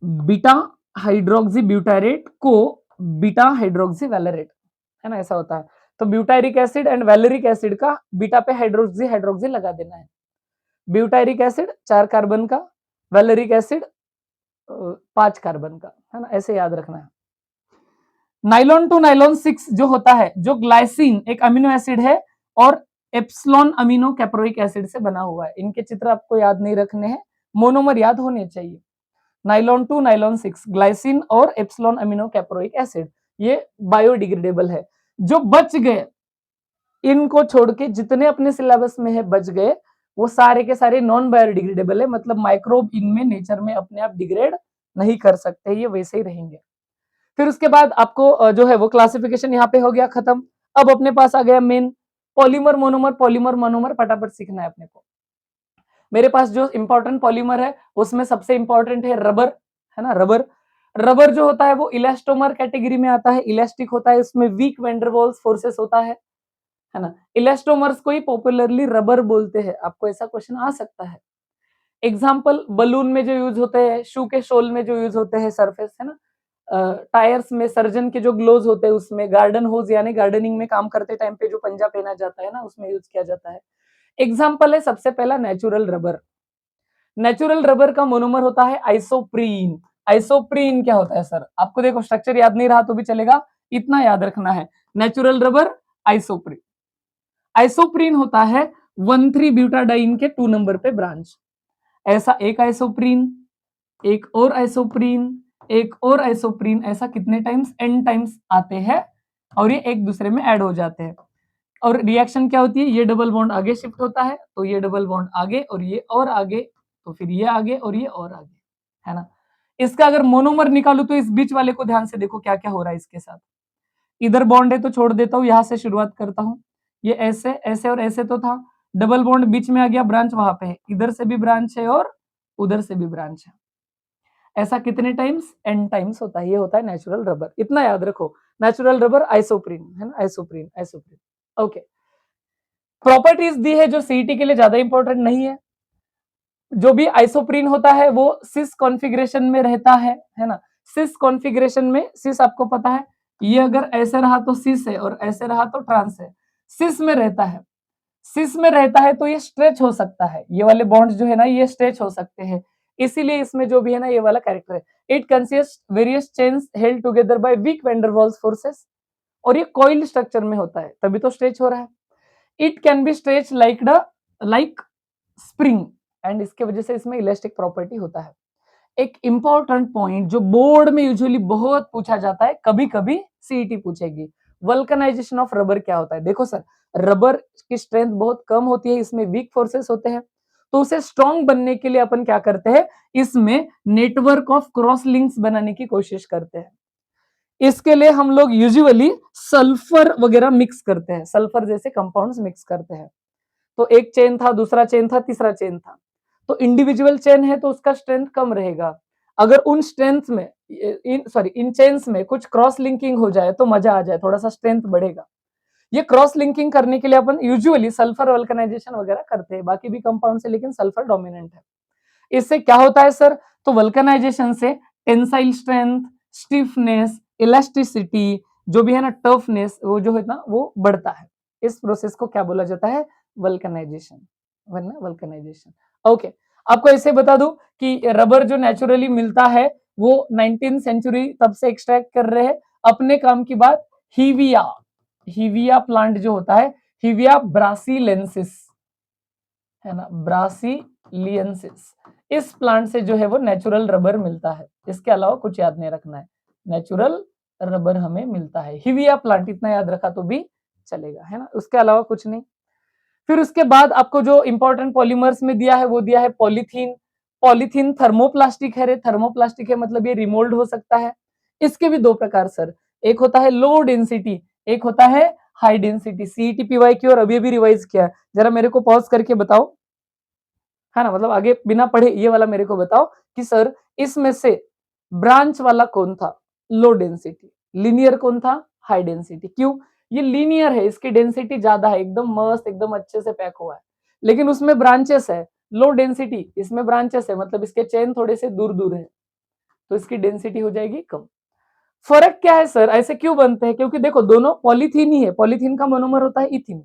बीटा हाइड्रोक्सी ब्यूटाइरेट को बीटा हाइड्रोक्सी वैलेरेट, है ना, ऐसा होता है। तो ब्यूटायरिक एसिड एंड वैलेरिक एसिड का बीटा पे हाइड्रोक्सी हाइड्रोक्सी लगा देना है। ब्यूटायरिक एसिड 4 कार्बन का, वैलेरिक एसिड 5 कार्बन का, है ना, ऐसे याद रखना है। नाइलॉन टू नाइलॉन 6 जो होता है, जो ग्लाइसिन एक अमीनो एसिड है और एप्सिलॉन अमीनो कैप्रोइक एसिड से बना हुआ है। इनके चित्र आपको याद नहीं रखने हैं, मोनोमर याद होने चाहिए। नाइलॉन टू नाइलॉन 6 ग्लाइसिन और एप्सिलॉन अमीनो कैप्रोइक एसिड, ये बायोडिग्रेडेबल है। जो बच गए, इनको छोड़ के जितने अपने सिलेबस में है बच गए, वो सारे के सारे नॉन बायोडिग्रेडेबल है, मतलब माइक्रोब इनमें नेचर में अपने आप डिग्रेड नहीं कर सकते, ये वैसे ही रहेंगे। फिर उसके बाद आपको जो है वो क्लासिफिकेशन यहाँ पे हो गया खत्म। अब अपने पास आ गया main polymer monomer, polymer monomer फटाफट सीखना है अपने को। मेरे पास जो इंपॉर्टेंट पॉलीमर है उसमें सबसे इंपॉर्टेंट है रबर, है ना, रबर। रबर जो होता है वो इलास्टोमर कैटेगरी में आता है, इलास्टिक होता है, उसमें वीक वैंडरवाल्स फोर्सेस होता है ना। इलास्टोमर्स को ही पॉपुलरली रबर बोलते हैं, आपको ऐसा क्वेश्चन आ सकता है। एग्जाम्पल बलून में जो यूज होते हैं, शू के शोल में जो यूज होते हैं, सरफेस है ना, टायर्स में सर्जन के जो ग्लोव्स होते हैं उसमें, गार्डन होज यानी गार्डनिंग में काम करते टाइम पे जो पंजा पहना जाता है ना उसमें यूज किया जाता है। एग्जाम्पल है सबसे पहला नेचुरल रबर। नेचुरल रबर का मोनोमर होता है आइसोप्रीन। आइसोप्रीन क्या होता है सर, आपको देखो स्ट्रक्चर याद नहीं रहा तो भी चलेगा, इतना याद रखना है, नेचुरल रबर आइसोप्रीन। आइसोप्रीन होता है 1,3 ब्यूटाडाइन के 2 नंबर पे ब्रांच। ऐसा एक आइसोप्रीन, एक और आइसोप्रीन, एक और आइसोप्रीन, ऐसा कितने टाइम्स, n टाइम्स आते हैं और ये एक दूसरे में ऐड हो जाते हैं। और रिएक्शन क्या होती है, ये डबल बॉन्ड आगे शिफ्ट होता है तो ये डबल बॉन्ड आगे और ये और आगे तो फिर ये आगे और ये और आगे, है ना। इसका अगर मोनोमर निकालू तो इस बीच वाले को ध्यान से देखो क्या क्या हो रहा है इसके साथ। इधर बॉन्ड है तो छोड़ देता हूँ, यहां से शुरुआत करता हूँ। ये ऐसे ऐसे और ऐसे तो था, डबल बॉन्ड बीच में आ गया, ब्रांच वहां पे है, इधर से भी ब्रांच है और उधर से भी ब्रांच है। ऐसा कितने टाइम्स? एन टाइम्स होता है। ये होता है नेचुरल रबर, इतना याद रखो। नेचुरल रबर आइसोप्रीन, है ना, आइसोप्रीन आइसोप्रीन। ओके, प्रॉपर्टीज दी है जो सीईटी के लिए ज्यादा इंपॉर्टेंट नहीं है। जो भी आइसोप्रीन होता है वो सिस कॉन्फ़िगरेशन में रहता है ना। सिस कॉन्फ़िगरेशन में, सिस आपको पता है, ये अगर ऐसे रहा तो सिस है और ऐसे रहा तो ट्रांस है। सिस में रहता है, सिस में रहता है तो ये स्ट्रेच हो सकता है, ये वाले बॉन्ड्स जो है ना ये स्ट्रेच हो सकते हैं, इसीलिए इसमें जो भी है ना ये वाला कैरेक्टर है। It consist various chains held together by weak van der Waals forces, और ये कॉइल्ड स्ट्रक्चर में होता है, तभी तो स्ट्रेच हो रहा है। It can B stretch like spring, and इसके वजह से इसमें इलास्टिक प्रॉपर्टी होता है। एक इंपॉर्टेंट पॉइंट जो बोर्ड में यूजुअली बहुत पूछा जाता है, कभी कभी सीईटी पूछेगी, वल्कनाइजेशन ऑफ रबर क्या होता है। देखो सर, रबर की स्ट्रेंथ बहुत कम होती है, इसमें वीक फोर्सेस होते हैं, तो उसे स्ट्रॉन्ग बनने के लिए अपन क्या करते हैं, इसमें नेटवर्क ऑफ क्रॉस लिंक्स बनाने की कोशिश करते हैं। इसके लिए हम लोग यूजुअली सल्फर वगैरह मिक्स करते हैं, सल्फर जैसे कंपाउंड्स मिक्स करते हैं। तो एक चेन था, दूसरा चेन था, तीसरा चेन था, तो इंडिविजुअल चेन है तो उसका स्ट्रेंथ कम रहेगा। अगर उन स्ट्रेंथ में इन चेन्स में कुछ क्रॉस लिंकिंग हो जाए तो मजा आ जाए, थोड़ा सा स्ट्रेंथ बढ़ेगा। ये क्रॉस लिंकिंग करने के लिए अपन यूजुअली सल्फर वल्कनाइजेशन वगैरह करते हैं, बाकी भी कंपाउंड से, लेकिन सल्फर डोमिनेंट है। इससे क्या होता है सर, तो वल्कनाइजेशन से टेंसाइल स्ट्रेंथ, स्टिफनेस, इलास्टिसिटी, जो भी है ना, टफनेस, वो जो है ना वो बढ़ता है। इस प्रोसेस को क्या बोला जाता है? वल्कनाइजेशन, वरना वल्कनाइजेशन। ओके, आपको ऐसे बता दूं कि रबर जो नेचुरली मिलता है वो 19th सेंचुरी तब से एक्सट्रैक्ट कर रहे हैं। अपने काम की बात, हीविया, हीविया प्लांट जो होता है, हीविया ब्रासिलेंसिस, है ना, ब्रासिलियंसिस, इस प्लांट से जो है वो नेचुरल रबर मिलता है। इसके अलावा कुछ याद नहीं रखना है, नेचुरल रबर हमें मिलता है, हिविया प्लांट, इतना याद रखा तो भी चलेगा, है ना, उसके अलावा कुछ नहीं। फिर उसके बाद आपको जो इंपॉर्टेंट पॉलीमर्स में दिया है वो दिया है पॉलीथीन। पॉलीथीन थर्मोप्लास्टिक है रे, थर्मोप्लास्टिक है मतलब ये रिमोल्ड हो सकता है। इसके भी दो प्रकार सर, एक होता है लो डेंसिटी, एक होता है हाई डेंसिटी। सीईटी पीवाईक्यू और अभी अभी रिवाइज किया, जरा मेरे को पॉज करके बताओ, है ना, मतलब आगे बिना पढ़े ये वाला मेरे को बताओ कि सर इसमें से ब्रांच वाला कौन था? Low density. लीनियर कौन था? High density. क्यों? ये लीनियर है, इसकी डेंसिटी ज्यादा है, एकदम मस्त, एकदम अच्छे से पैक हुआ है, लेकिन उसमें ब्रांचेस है। लो डेंसिटी, इसमें ब्रांचेस है, मतलब इसके चेन थोड़े से दूर दूर है, तो इसकी डेंसिटी हो जाएगी कम। फर्क क्या है सर, ऐसे क्यों बनते हैं? क्योंकि देखो दोनों पॉलीथीन ही है, पॉलीथीन का मोनोमर होता है इथिन।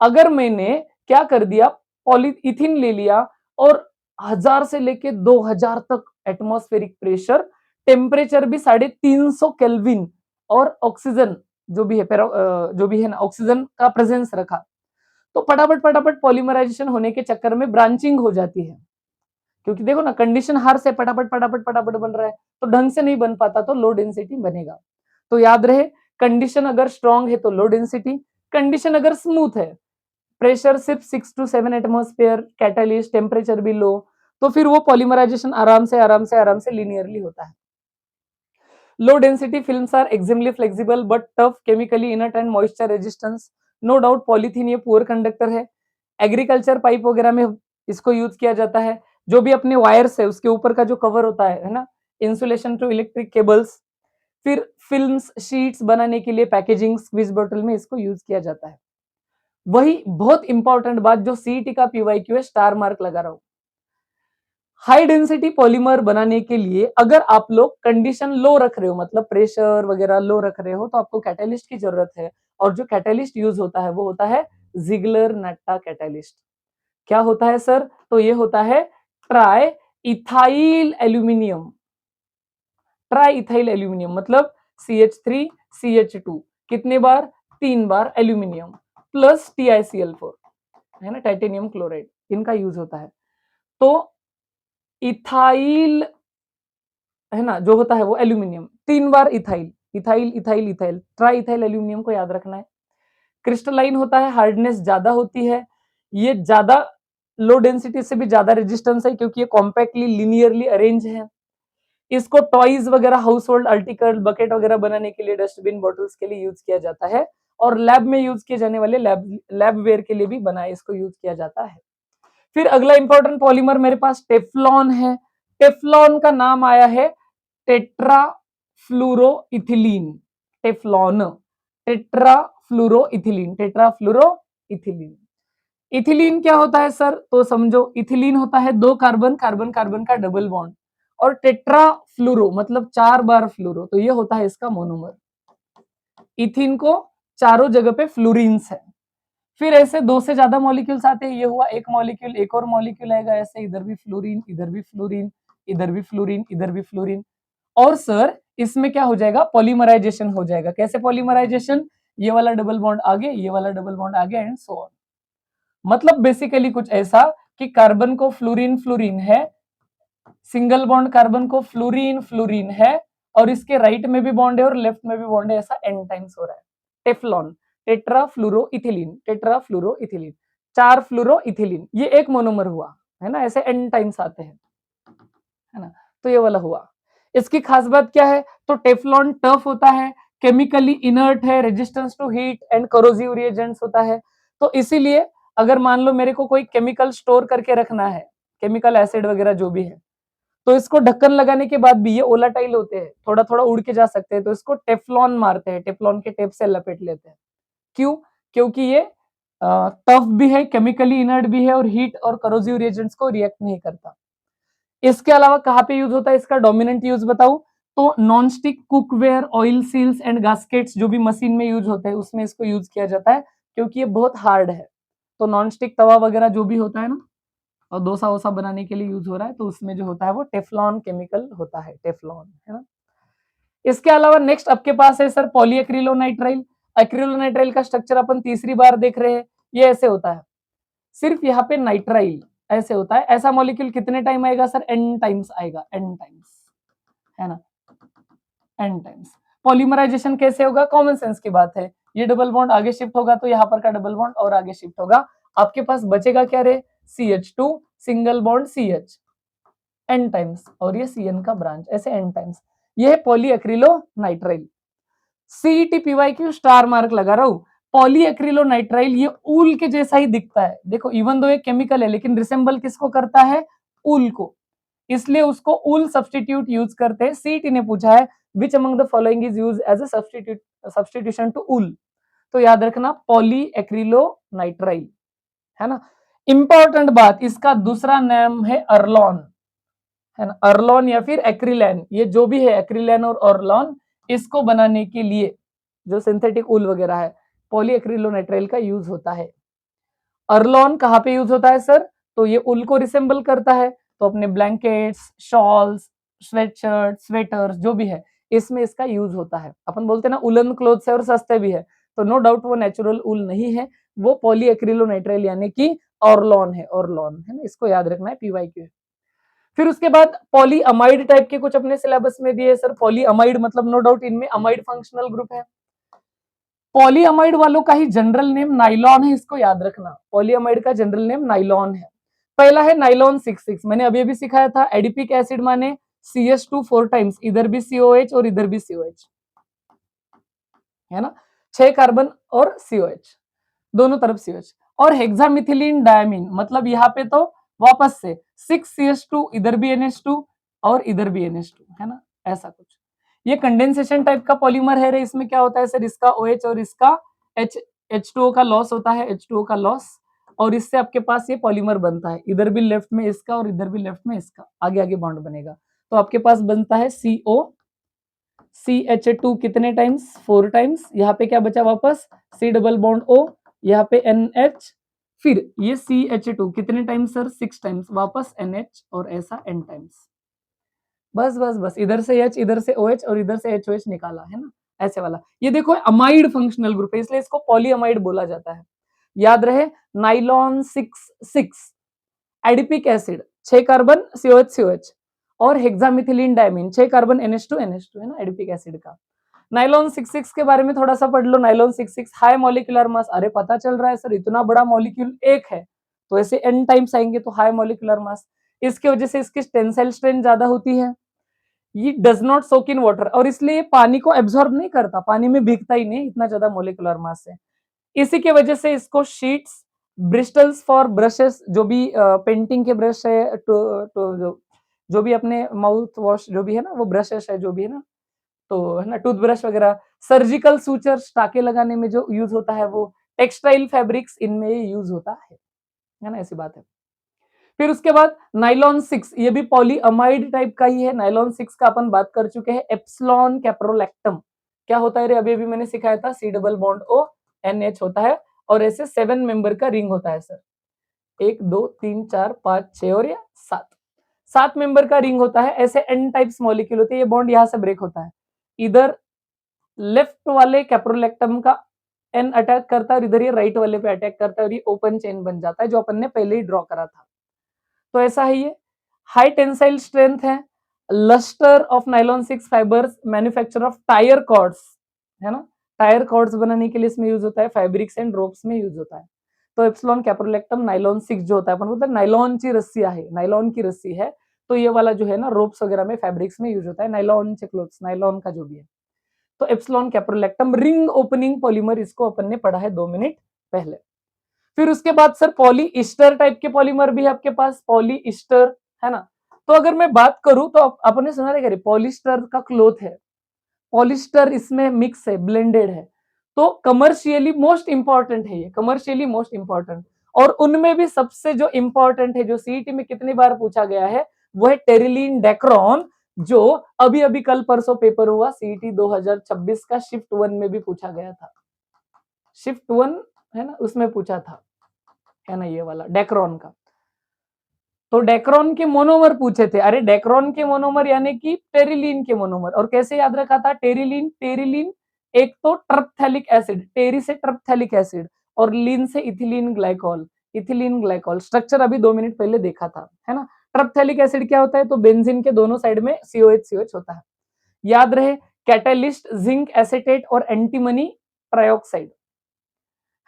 अगर मैंने क्या कर दिया, पॉलीइथिन ले लिया और 1000 से लेके 2000 तक एटमॉस्फेरिक प्रेशर, टेम्परेचर भी 350 केल्विन, और ऑक्सीजन जो भी है जो भी है ना, ऑक्सीजन का प्रेजेंस रखा, तो फटाफट फटाफट पॉलीमराइजेशन होने के चक्कर में ब्रांचिंग हो जाती है। क्योंकि देखो ना, कंडीशन हर से फटाफट फटाफट फटाफट बन रहा है, तो ढंग से नहीं बन पाता, तो लो डेंसिटी बनेगा। तो याद रहे, कंडीशन अगर स्ट्रांग है तो लो डेंसिटी, कंडीशन अगर स्मूथ है, प्रेशर सिर्फ 6 to 7 एटमॉस्फेयर, कैटालिस्ट, टेम्परेचर भी लो, तो फिर वो पॉलीमराइजेशन आराम से लीनियरली होता है। Low density films are extremely flexible but tough, chemically inert and moisture resistance. No doubt polythene ये पुअर कंडक्टर है, एग्रीकल्चर पाइप वगैरह में इसको यूज किया जाता है। जो भी अपने वायर्स है उसके ऊपर का जो कवर होता है ना, इंसुलेशन टू इलेक्ट्रिक केबल्स। फिर फिल्म्स, शीट्स बनाने के लिए पैकेजिंग, स्क्वीज बॉटल में इसको यूज किया जाता है। वही बहुत इंपॉर्टेंट बात जो सीईटी का पीवाईक्यू है, स्टार मार्क लगा रहा हूं, हाई डेंसिटी पॉलीमर बनाने के लिए अगर आप लोग कंडीशन लो रख रहे हो, मतलब प्रेशर वगैरह लो रख रहे हो, तो आपको कैटालिस्ट की जरूरत है। और जो कैटालिस्ट यूज होता है वो होता है जिगलर नट्टा कैटालिस्ट। क्या होता है सर? तो ये होता है try ethyl aluminium. Try ethyl aluminium मतलब CH3CH2, कितने बार? 3 बार एल्यूमिनियम प्लस TiCl4, है ना, टाइटेनियम क्लोराइड, इनका यूज होता है। तो इथाइल, है ना, जो होता है वो एल्यूमिनियम, 3 बार ethyl, ethyl ethyl ethyl, tri ethyl aluminium को याद रखना है। क्रिस्टलाइन होता है, हार्डनेस ज्यादा होती है, ये ज्यादा लो डेंसिटी से भी ज्यादा रेजिस्टेंस है क्योंकि ये कॉम्पैक्टली लिनियरली अरेंज है। इसको टॉयज वगैरह, हाउस होल्ड आर्टिकल, बकेट वगैरह बनाने के लिए, डस्टबिन, बॉटल्स के लिए यूज किया जाता है, और लैब में यूज किए जाने वाले लैब वेयर के लिए भी बनाए इसको यूज किया जाता है। फिर अगला इंपॉर्टेंट पॉलीमर मेरे पास टेफ्लॉन है। टेफ्लॉन का नाम आया है टेट्राफ्लूरोइथिलीन। टेफ्लॉन, टेट्राफ्लूरोइथिलीन, टेट्राफ्लूरोइथिलीन। इथिलीन क्या होता है सर? तो समझो, इथिलीन होता है 2 कार्बन, कार्बन कार्बन का डबल बॉन्ड, और टेट्रा फ्लूरो मतलब 4 बार फ्लूरो, तो ये होता है इसका मोनोमर। इथिन को चारों जगह पे फ्लोरीन्स है। फिर ऐसे 2 से ज्यादा मॉलिक्यूल्स आते हैं, ये हुआ एक मॉलिक्यूल, एक और मॉलिक्यूल आएगा ऐसे, इधर भी फ्लोरीन, इधर भी फ्लोरीन, इधर भी फ्लोरीन, इधर भी फ्लोरीन। और सर इसमें क्या हो जाएगा? पॉलीमराइजेशन हो जाएगा। कैसे पॉलीमराइजेशन? ये वाला डबल बॉन्ड आगे, ये वाला डबल बॉन्ड आगे, एंड सो ऑन। मतलब बेसिकली कुछ ऐसा कि कार्बन को फ्लोरीन फ्लोरीन है, सिंगल बॉन्ड कार्बन को फ्लोरीन फ्लोरीन है, और इसके राइट में भी बॉन्ड है और लेफ्ट में भी बॉन्ड है, ऐसा एन टाइम्स हो रहा है। टेफ्लॉन, टेट्राफ्लूरोइथिलीन, टेट्राफ्लूरोइथिलीन, 4 फ्लूरोइथिलीन, ये एक मोनोमर हुआ है ना, ऐसे एन टाइम्स आते हैं, है ना। तो ये वाला हुआ। इसकी खास बात क्या है? तो टेफ्लॉन टफ होता है, केमिकली इनर्ट है, resistance to heat and corrosive reagents होता है। तो इसीलिए अगर मान लो मेरे को कोई केमिकल स्टोर करके रखना है, केमिकल एसिड वगैरह जो भी है, तो इसको ढक्कन लगाने के बाद भी ये ओलाटाइल होते हैं, थोड़ा थोड़ा उड़ के जा सकते हैं, तो इसको टेफ्लॉन मारते हैं, टेफ्लॉन के टेप से लपेट लेते हैं। क्यों? क्योंकि ये टफ भी है, केमिकली इनर्ट भी है, और हीट और करोजिव रिएजेंट्स को रिएक्ट नहीं करता। इसके अलावा कहाँ पे यूज होता है इसका डोमिनेंट यूज बताऊं? तो non stick cookware, oil seals and gaskets जो भी मशीन में यूज होते हैं उसमें इसको यूज किया जाता है, क्योंकि ये बहुत हार्ड है। तो नॉन स्टिक तवा वगैरह जो भी होता है ना, और डोसा वोसा बनाने के लिए यूज हो रहा है, तो उसमें जो होता है वो टेफ्लॉन केमिकल होता है, टेफ्लॉन, है ना। इसके अलावा नेक्स्ट आपके पास है सर पॉलीएक्रिलोनाइट्राइल। एक्रिलोनाइट्राइल का स्ट्रक्चर अपन तीसरी बार देख रहे हैं। ये ऐसे होता है, सिर्फ यहाँ पे नाइट्राइल ऐसे होता है। ऐसा मॉलिक्यूल कितने टाइम आएगा सर? एन टाइम्स आएगा, एन टाइम्स, है ना, एन टाइम्स। पॉलीमराइजेशन कैसे होगा? कॉमन सेंस की बात है, ये डबल बॉन्ड आगे शिफ्ट होगा तो यहाँ पर का डबल बॉन्ड और आगे शिफ्ट होगा, आपके पास बचेगा क्या रे? CH2 single bond CH, N times, और ये CN का ब्रांच, ऐसे एन टाइम्स। ये है polyacrylonitrile. CET PYQ star mark लगा रहा हूं। पॉलीएक्रिलोनाइट्राइल ये ऊल के जैसा ही दिखता है, देखो इवन दो ये केमिकल है लेकिन रिसेंबल किसको करता है? ऊल को, इसलिए उसको ऊल सब्स्टिट्यूट यूज करते हैं। CET ने पूछा है which among the following is use as a substitution to wool, तो याद रखना पॉलीएक्रिलोनाइट्राइल, है ना। इंपॉर्टेंट बात, इसका दूसरा नाम है अर्लॉन, है ना, अर्लॉन या फिर एक्रिलैन, ये जो भी है एक्रिलैन और अर्लॉन, इसको बनाने के लिए जो सिंथेटिक ऊल वगैरह है पॉलीएक्रिलोनाइट्राइल का यूज होता है। अर्लॉन कहाँ पे यूज होता है सर? तो ये ऊल को रिसेंबल करता है, तो अपने ब्लैंकेट्स, शॉल्स, स्वेटशर्ट, स्वेटर्स जो भी है इसमें इसका यूज होता है। अपन बोलते हैं ना उलन क्लोथ्स है और सस्ते भी है, तो नो डाउट वो नेचुरल ऊल नहीं है, वो पॉलीएक्रिलोनाइट्राइल यानी कि ऑर्लॉन है, ऑर्लॉन, है ना, इसको याद रखना है, PYQ। फिर उसके बाद पॉलीअमाइड टाइप के कुछ अपने सिलेबस में दिए सर। पॉलीअमाइड मतलब नो डाउट इनमें अमाइड फंक्शनल ग्रुप है। पॉलीअमाइड वालों का ही जनरल नेम नाइलॉन है, इसको याद रखना, पॉलीअमाइड का जनरल नेम नाइलॉन है। पहला है नाइलॉन 66, मैंने अभी अभी सिखाया था, एडिपिक एसिड माने CH2 4 टाइम्स, इधर भी COH और इधर भी COH, है ना, 6 कार्बन और COH, दोनों तरफ COH। और हेक्सामिथिलीन डायमीन मतलब यहाँ पे तो वापस से 6CH2, इधर भी NH2 और इधर भी NH2, है ना, ऐसा कुछ। ये कंडेंसेशन टाइप का पॉलीमर है रे। इसमें क्या होता है सर? इसका OH और इसका H2O का लॉस होता है, H2O का लॉस, और इससे आपके पास ये पॉलीमर बनता है, इधर भी लेफ्ट में इसका और इधर भी लेफ्ट में इसका, आगे आगे बॉन्ड बनेगा, तो आपके पास बनता है CO CH2 कितने टाइम्स? 4 टाइम्स। यहाँ पे क्या बचा वापस? C डबल बॉन्ड O, यहाँ पे NH, फिर ये CH2 कितने टाइम्स सर? 6 टाइम्स, वापस NH और ऐसा N टाइम्स। बस बस बस, इधर से H, इधर से OH और इधर से HOH निकाला, है ना, ऐसे वाला। ये देखो अमाइड फंक्शनल ग्रुप है, इसलिए इसको पॉलीअमाइड बोला जाता है। याद रहे, nylon 66, adipic acid 6 carbon COH COH, और हेक्सामिथिलीन डायमीन 6 कार्बन NH2 NH2, है ना, एडिपिक एसिड का। नाइलॉन 66 के बारे में थोड़ा सा पढ़ लो। नाइलॉन 66 हाई मॉलिक्यूलर मास, अरे पता चल रहा है सर इतना बड़ा मॉलिक्यूल एक है, तो ऐसे n टाइम्स आएंगे तो हाई मॉलिक्यूलर मास, इसकी वजह से इसकी टेंसाइल स्ट्रेंथ ज्यादा होती है। ये does not soak in water और इसलिए पानी को एब्जॉर्ब नहीं करता, पानी में भीगता ही नहीं, इतना ज्यादा मॉलिक्यूलर मास है। इसी की वजह से इसको शीट्स, ब्रिस्टल्स फॉर ब्रशेस, जो भी पेंटिंग के ब्रश है, तो जो भी अपने माउथ वॉश जो भी है ना, वो ब्रशेस है जो भी है ना, तो है ना टूथब्रश वगैरह, सर्जिकल सूचर्स टाके लगाने में जो यूज होता है, वो टेक्सटाइल फैब्रिक्स इनमें यूज होता है ना, ऐसी बात है। फिर उसके बाद नाइलॉन 6, ये भी पॉलीअमाइड टाइप का ही है। नाइलॉन 6 का अपन बात कर चुके हैं। एप्सिलॉन कैप्रोलैक्टम क्या होता है रे, अभी अभी मैंने सिखाया था, C double bond O NH होता है और ऐसे 7 मेंबर का रिंग होता है सर, 1 2 3 4 5 6 और या 7 मेंबर का रिंग होता है। ऐसे n टाइप्स मॉलिक्यूल होते हैं, ये बॉन्ड यहां से ब्रेक होता है, इधर लेफ्ट वाले कैप्रोलैक्टम का n अटैक करता है और इधर ये राइट वाले पे अटैक करता है और ये ओपन चेन बन जाता है, जो अपन ने पहले ही ड्रॉ करा था। तो ऐसा है ये। हाई टेंसाइल स्ट्रेंथ है। Lustre of nylon 6 fibres, manufacture of tyre cords, है ना, टायर कॉर्ड्स बनाने के लिए इसमें यूज होता है, फैब्रिक्स एंड रोप्स में यूज होता है। तो एप्सिलॉन कैप्रोलैक्टम नाइलॉन 6 जो होता है, अपन बोलते हैं नाइलॉन की रस्सी है, नाइलॉन की रस्सी है, तो ये वाला जो है ना रोप्स वगैरह में, फैब्रिक्स में यूज होता है, नाइलॉन से क्लोथ्स, नाइलॉन का जो भी है। तो epsilon caprolactam ring opening polymer, इसको अपन ने पढ़ा है 2 मिनट पहले। फिर उसके बाद सर पॉली ईस्टर टाइप के पॉलीमर भी है आपके पास, पॉली ईस्टर, है ना। तो अगर मैं बात करूं तो आपने सुना है पॉलिस्टर का क्लोथ है, पॉलिस्टर इसमें मिक्स है, ब्लेंडेड है, तो कमर्शियली मोस्ट इंपॉर्टेंट है ये, कमर्शियली मोस्ट इंपॉर्टेंट। और उनमें भी सबसे जो इंपॉर्टेंट है, जो सीईटी में कितनी बार पूछा गया है, वो है टेरिलीन डेक्रॉन, जो अभी अभी कल परसों पेपर हुआ सीईटी 2026 का, शिफ्ट 1 में भी पूछा गया था, शिफ्ट 1 है ना, उसमें पूछा था, है ना, ये वाला डेक्रॉन का। तो डेक्रॉन के मोनोमर पूछे थे, अरे डेक्रॉन के मोनोमर यानी कि टेरिलीन के मोनोमर, और कैसे याद रखा था, टेरिलीन, टेरिलीन एक तो टर्पथैलिक एसिड, टेरी से टर्पथैलिक एसिड, और लीन से ethylene glycol, ethylene glycol, structure अभी 2 मिनट पहले देखा था, है ना। टर्पथैलिक एसिड क्या होता है, तो बेंजीन के दोनों साइड में COH होता है, याद रहे, कैटालिस्ट जिंक एसेटेट और एंटीमनी ट्राइऑक्साइड,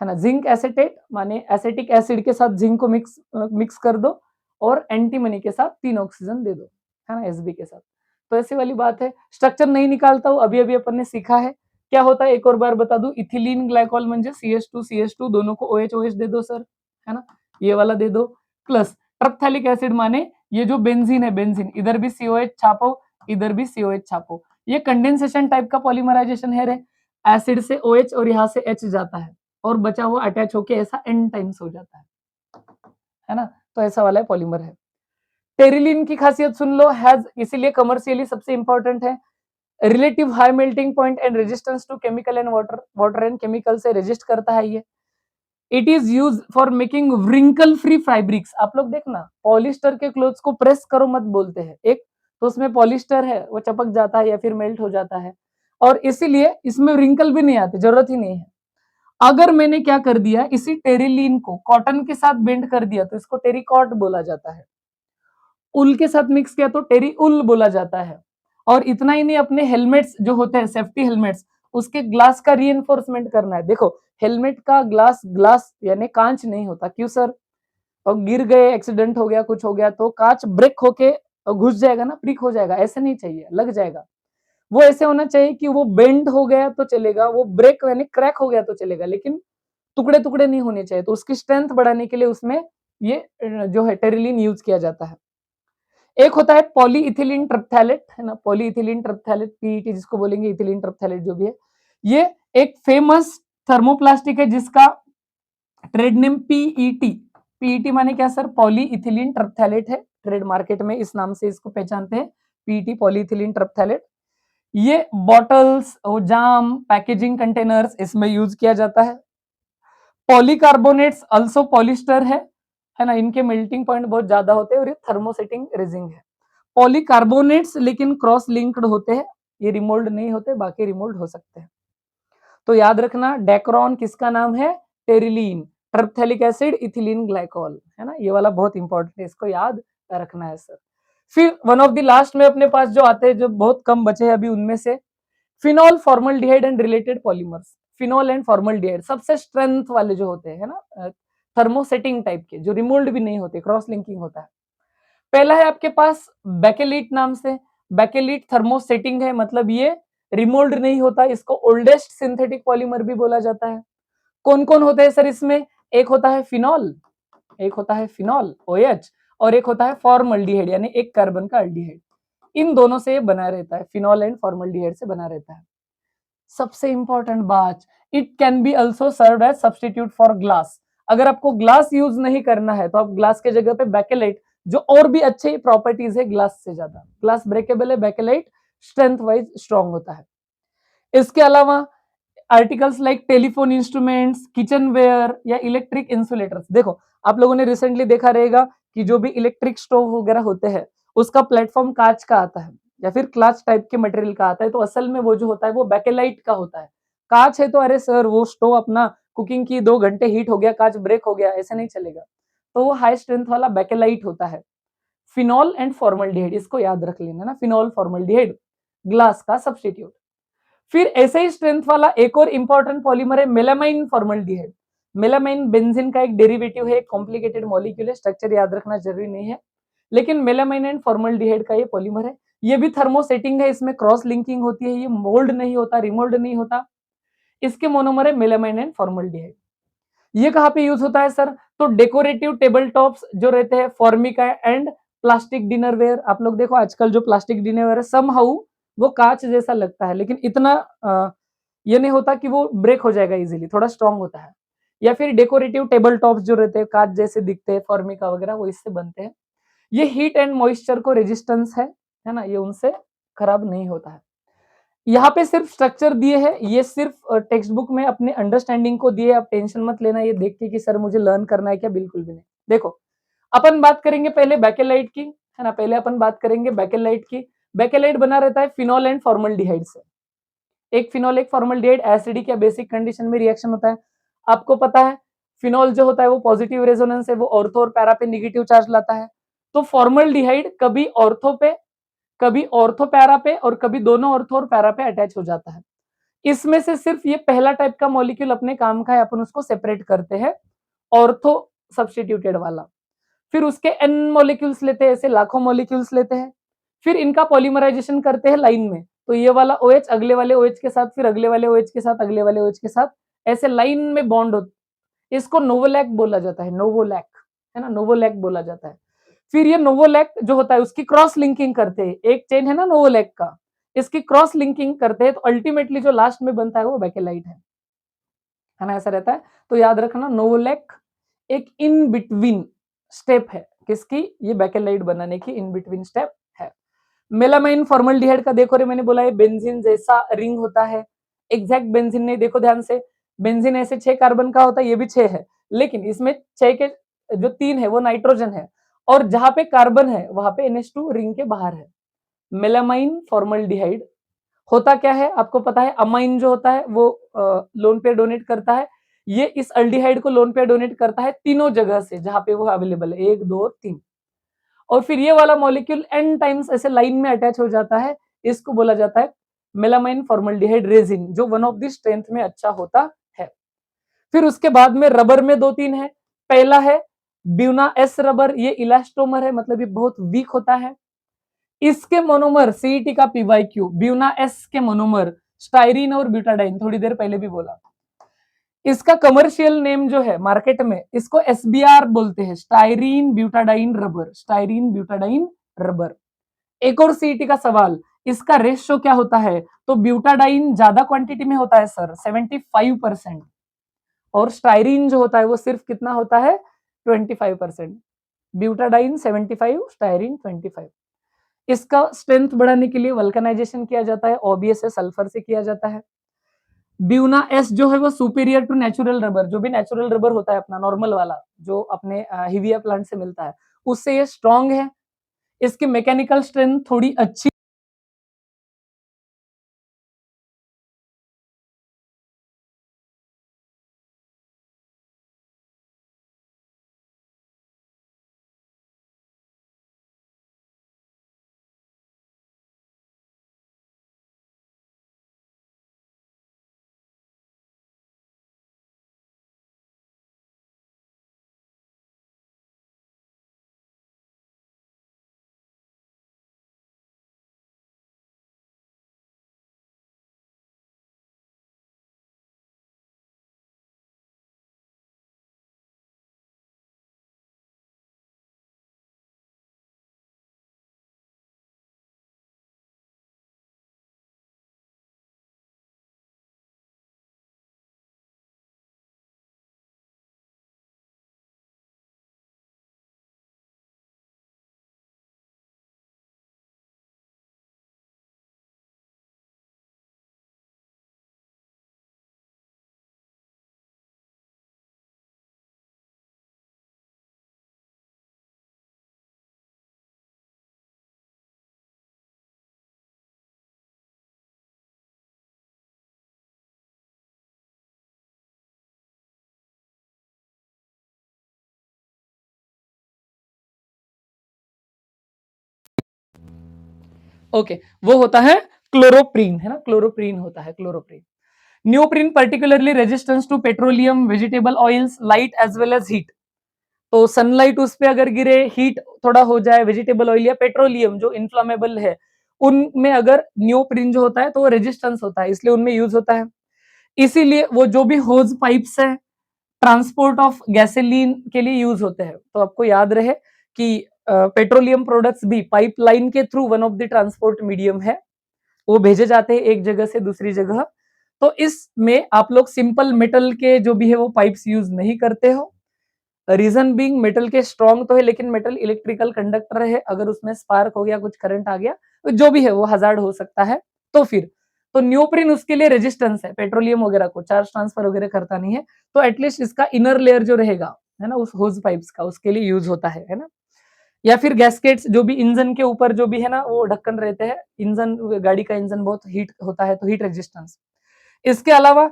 है ना, जिंक एसेटेट माने एसिटिक एसिड के साथ जिंक को मिक्स कर दो और एंटीमनी के साथ 3 ऑक्सीजन दे दो, है ना, Sb के साथ। तो ऐसी वाली बात है, स्ट्रक्चर नहीं निकालता हूं, अभी अभी अपन ने सीखा है क्या होता है, एक और बार बता दूं, इथिलीन ग्लाइकॉल म्हणजे CH2 दोनों को OH दे दो सर, है ना, ये वाला दे दो, प्लस ट्रपथैलिक एसिड माने ये जो बेंजीन है, बेंजीन इधर भी COH छापो, इधर भी COH छापो, ये कंडेंसेशन टाइप का पॉलीमराइजेशन है रे, एसिड से OH और यहाँ से H जाता है और बचा हुआ अटैच होके ऐसा n टाइम्स हो जाता है ना, तो ऐसा वाला पॉलीमर है। टेरिलीन की खासियत सुन लो, हैज, इसीलिए कमर्शियली सबसे इंपॉर्टेंट है, relative high melting point and resistance to chemical and water, water and chemical से रेजिस्ट करता है ये। It is use for making wrinkle free fabrics, आप लोग देखना पॉलिस्टर के क्लोथ्स को प्रेस करो मत बोलते हैं, एक तो उसमें पॉलिस्टर है, वो चपक जाता है या फिर मेल्ट हो जाता है, और इसीलिए इसमें रिंकल भी नहीं आते, जरूरत ही नहीं है। अगर मैंने क्या कर दिया, इसी टेरिलीन को कॉटन के साथ बेंड कर दिया तो इसको टेरिकॉट बोला जाता है, उल के साथ मिक्स किया तो टेरी उल बोला जाता है। और इतना ही नहीं, अपने हेलमेट्स जो होते हैं, सेफ्टी हेलमेट्स, उसके ग्लास का रीइंफोर्समेंट करना है। देखो हेलमेट का ग्लास, ग्लास यानी कांच नहीं होता, क्यों सर, और गिर गए, एक्सीडेंट हो गया, कुछ हो गया तो कांच ब्रेक होके घुस जाएगा ना, ब्रेक हो जाएगा, ऐसे नहीं चाहिए, लग जाएगा। वो ऐसे होना चाहिए कि वो बेंड हो गया तो चलेगा, वो ब्रेक यानी क्रैक हो गया तो चलेगा, लेकिन टुकड़े टुकड़े नहीं होने चाहिए। तो उसकी स्ट्रेंथ बढ़ाने के लिए उसमें ये जो है टेरिलीन यूज किया जाता है। एक होता है पॉलीइथिलीन ट्रिप्थैलेट, है ना, पॉलीइथिलीन ट्रिप्थैलेट, पीईटी जिसको बोलेंगे, इथिलीन ट्रिप्थैलेट जो भी है, ये एक फेमस थर्मोप्लास्टिक है जिसका ट्रेड नेम पीईटी, पीईटी माने क्या सर, पॉलीइथिलीन ट्रिप्थैलेट है, ट्रेड मार्केट में इस नाम से इसको पहचानते हैं, पीईटी पॉलीइथिलीन ट्रिप्थैलेट। ये बॉटल्स और जाम, पैकेजिंग कंटेनर्स, इसमें यूज किया जाता है। पॉलीकार्बोनेट्स अल्सो पॉलिस्टर है ना, इनके मेल्टिंग पॉइंट बहुत ज्यादा होते हैं और ये थर्मोसेटिंग रेजिंग है। पॉलीकार्बोनेट्स लेकिन क्रॉस लिंक्ड होते हैं, ये रिमोल्ड नहीं होते, बाकी रिमोल्ड हो सकते हैं। तो याद रखना, डेक्रॉन किसका नाम है, टेरिलीन, टर्पथैलिक एसिड, इथिलीन ग्लाइकॉल, है ना, ये वाला बहुत इंपॉर्टेंट है, इसको याद रखना है सर। फिर वन ऑफ द लास्ट में अपने पास जो आते हैं, जो बहुत कम बचे हैं अभी, उनमें से phenol, formaldehyde and related polymers, phenol and formaldehyde सबसे स्ट्रेंथ वाले जो होते हैं, है ना, थर्मोसेटिंग टाइप के, जो रिमोल्ड भी नहीं होते, क्रॉस लिंकिंग होता है। पहला है आपके पास बैकेलीट नाम से, बैकेलीट थर्मोसेटिंग है, मतलब ये रिमोल्ड नहीं होता, इसको ओल्डेस्ट सिंथेटिक पॉलीमर भी बोला जाता है। कौन कौन होते हैं सर इसमें? एक होता है फिनॉल, एक होता है फिनॉल OH, और एक होता है फॉर्मल्डिहाइड यानी एक कार्बन का अल्डिहाइड। इन दोनों से बना रहता है, फिनॉल एंड फॉर्मल्डिहाइड से बना रहता है। सबसे इंपॉर्टेंट बात, it can be also serve as substitute for glass. अगर आपको ग्लास यूज नहीं करना है तो आप ग्लास के जगह पे बैकेलाइट, जो और भी अच्छे प्रॉपर्टीज है ग्लास से ज्यादा, ग्लास ब्रेकेबल है, बैकेलाइट स्ट्रेंथ वाइज स्ट्रॉन्ग होता है। इसके अलावा articles like telephone instruments, kitchenware या इलेक्ट्रिक इंसुलेटर्स। देखो आप लोगों ने रिसेंटली देखा रहेगा कि जो भी इलेक्ट्रिक स्टोव वगैरह होते हैं उसका प्लेटफॉर्म कांच का आता है या फिर ग्लास टाइप के मटेरियल का आता है, तो असल में वो जो होता है वो बैकेलाइट का होता है। कांच है तो अरे सर वो स्टोव अपना कुकिंग की 2 घंटे हीट हो गया, कांच ब्रेक हो गया, ऐसे नहीं चलेगा। तो वो हाई स्ट्रेंथ वाला बैकेलाइट होता है। फिनॉल एंड फॉर्मल्डिहाइड, इसको याद रख लेना ना, फिनॉल फॉर्मल्डिहाइड ग्लास का सब्सटीट्यूट। फिर ऐसे ही स्ट्रेंथ वाला एक और इंपॉर्टेंट पॉलीमर है मेलामाइन फॉर्मल्डिहाइड। मेलामाइन बेंजीन का एक डेरिवेटिव है, कॉम्प्लिकेटेड मॉलिक्यूल है, स्ट्रक्चर याद रखना जरूरी नहीं है, लेकिन मेलामाइन एंड फॉर्मल्डिहाइड का ये पॉलीमर है। ये भी थर्मोसेटिंग है, इसमें क्रॉस लिंकिंग होती है, ये मोल्ड नहीं होता, रिमोल्ड नहीं होता। इसके मोनोमर है मेलामाइन एंड फॉर्मल्डिहाइड। ये कहाँ पे यूज होता है सर? तो डेकोरेटिव टेबल टॉप्स जो रहते हैं, फॉर्मिका एंड प्लास्टिक डिनरवेयर। आप लोग देखो आजकल जो प्लास्टिक डिनरवेयर है समहाउ वो कांच जैसा लगता है, लेकिन इतना ये नहीं होता कि वो ब्रेक हो जाएगा इजीली, थोड़ा स्ट्रांग होता है। या फिर डेकोरेटिव टेबल टॉप्स जो रहते हैं कांच जैसे दिखते हैं, फॉर्मिका वगैरह, वो इससे बनते हैं। ये हीट एंड मॉइस्चर को रेजिस्टेंस है ना, ये उनसे खराब नहीं होता है। यहाँ पे सिर्फ स्ट्रक्चर दिए हैं, ये सिर्फ टेक्स्ट बुक में अपने अंडरस्टैंडिंग को दिए, आप टेंशन मत लेना ये देख के कि सर मुझे लर्न करना है क्या, बिल्कुल भी नहीं। देखो अपन बात करेंगे पहले बैकेलाइट की, है ना, पहले अपन बात करेंगे बैकेलाइट की। बैकेलाइट बना रहता है फिनॉल एंड फॉर्मल्डिहाइड से। एक फिनॉल एक फॉर्मल्डिहाइड एसिडिक या बेसिक कंडीशन में रिएक्शन होता है। आपको पता है फिनॉल जो होता है वो पॉजिटिव रेजोनेंस है, वो ऑर्थो और पैरा पे नेगेटिव चार्ज लाता है। तो फॉर्मल्डिहाइड कभी ऑर्थो पे, कभी ऑर्थो पैरा पे, और कभी दोनों ऑर्थो और पैरा पे अटैच हो जाता है। इसमें से सिर्फ ये पहला टाइप का मॉलिक्यूल अपने काम का है, अपन उसको सेपरेट करते हैं, ऑर्थो सब्स्टिट्यूटेड वाला। फिर उसके एन मॉलिक्यूल्स लेते हैं, ऐसे लाखों मॉलिक्यूल्स लेते हैं, फिर इनका पॉलीमराइजेशन करते हैं लाइन में। तो ये वाला OH अगले वाले OH के साथ, फिर अगले वाले OH के साथ, अगले वाले OH के साथ, ऐसे लाइन में बॉन्ड हो। इसको नोवोलैक बोला जाता है, नोवोलैक, है ना, नोवोलैक बोला जाता है। फिर ये नोवोलैक जो होता है उसकी क्रॉस लिंकिंग करते हैं, एक चेन है ना नोवोलैक का, इसकी क्रॉस लिंकिंग करते हैं, तो अल्टीमेटली जो लास्ट में बनता है वो बैकेलाइट है ना, ऐसा रहता है। तो याद रखना नोवोलैक एक इन बिटवीन स्टेप है, किसकी? ये बैकेलाइट बनाने की इन बिटवीन स्टेप है। मेलामाइन फॉर्मल्डिहाइड का देखो रे, मैंने बोला है बेंजीन जैसा रिंग होता है, एग्जैक्ट बेंजीन नहीं, देखो ध्यान से, बेंजीन ऐसे 6 कार्बन का होता है, ये भी 6 है, लेकिन इसमें 6 के जो 3 है वो नाइट्रोजन है, और जहां पे कार्बन है वहां पे NH2 रिंग के बाहर है। मेलामाइन फॉर्मल्डिहाइड होता क्या है आपको पता है, अमाइन जो होता है वो लोन पेयर डोनेट करता है, ये इस अल्डिहाइड को लोन पेयर डोनेट करता है तीनों जगह से जहां पे वो अवेलेबल है, 1 2 3। और फिर ये वाला मॉलिक्यूल एन टाइम्स ऐसे लाइन में अटैच हो जाता है, इसको बोला जाता है मेलामाइन फॉर्मल्डिहाइड रेजिन, जो वन ऑफ द स्ट्रेंथ में अच्छा होता है। फिर उसके बाद में रबर में 2 3 है। पहला है ब्यूना एस रबर, ये इलास्टोमर है, मतलब ये बहुत वीक होता है। इसके मोनोमर सीईटी का PYQ, ब्यूना एस के मोनोमर स्टाइरीन और ब्यूटाडाइन, थोड़ी देर पहले भी बोला। इसका कमर्शियल नेम जो है मार्केट में, इसको SBR बोलते हैं, styrene butadiene rubber, styrene butadiene rubber. एक और सीईटी का सवाल, इसका रेशियो क्या होता है? तो ब्यूटाडाइन ज्यादा क्वांटिटी में होता है सर, 75%, और स्टाइरीन जो होता है वो सिर्फ कितना होता है, 25%। Butadiene 75, styrene 25। इसका स्ट्रेंथ बढ़ाने के लिए वल्कनाइजेशन किया जाता है, OBS से सल्फर से किया जाता है। ब्यूना एस जो है वो सुपीरियर टू नेचुरल रबर, जो भी नेचुरल रबर होता है अपना नॉर्मल वाला जो अपने हिविया प्लांट से मिलता है, उससे ये स्ट्रांग है। इसकी मैकेनिकल स्ट्रेंथ थोड़ी अच्छी ओके, वो होता है क्लोरोप्रीन, है ना, क्लोरोप्रीन होता है, chloroprene. Neoprene particularly resistance to petroleum, vegetable oils, light as well as heat. तो सनलाइट उस पे अगर गिरे, हीट थोड़ा हो जाए, वेजिटेबल ऑयल या पेट्रोलियम जो इन्फ्लामेबल है, उनमें अगर नियोप्रीन जो होता है तो वो रेजिस्टेंस होता है, इसलिए उनमें यूज होता है। इसीलिए वो जो भी होज पाइप्स है, ट्रांसपोर्ट ऑफ गैसोलीन के लिए यूज होते हैं। तो आपको याद रहे कि पेट्रोलियम प्रोडक्ट्स भी पाइपलाइन के through one of the transport medium है, वो भेजे जाते हैं एक जगह से दूसरी जगह। तो इसमें आप लोग सिंपल मेटल के जो भी है वो पाइप्स यूज नहीं करते हो। रीजन बीइंग मेटल के स्ट्रॉन्ग तो है, लेकिन मेटल इलेक्ट्रिकल कंडक्टर है, अगर उसमें स्पार्क हो गया, कुछ करंट आ गया, तो जो भी है वो हजार्ड हो सकता है। तो फिर तो न्यूप्रिन उसके लिए रेजिस्टेंस है, पेट्रोलियम वगैरह को चार्ज ट्रांसफर वगैरह करता नहीं है, तो एटलीस्ट इसका इनर लेयर जो रहेगा, है ना, उस होज पाइप्स का, उसके लिए यूज होता है ना। या फिर गैस्केट्स जो भी इंजन के ऊपर जो भी है ना वो ढक्कन रहते हैं, इंजन, गाड़ी का इंजन बहुत हीट होता है तो हीट रेजिस्टेंस। इसके अलावा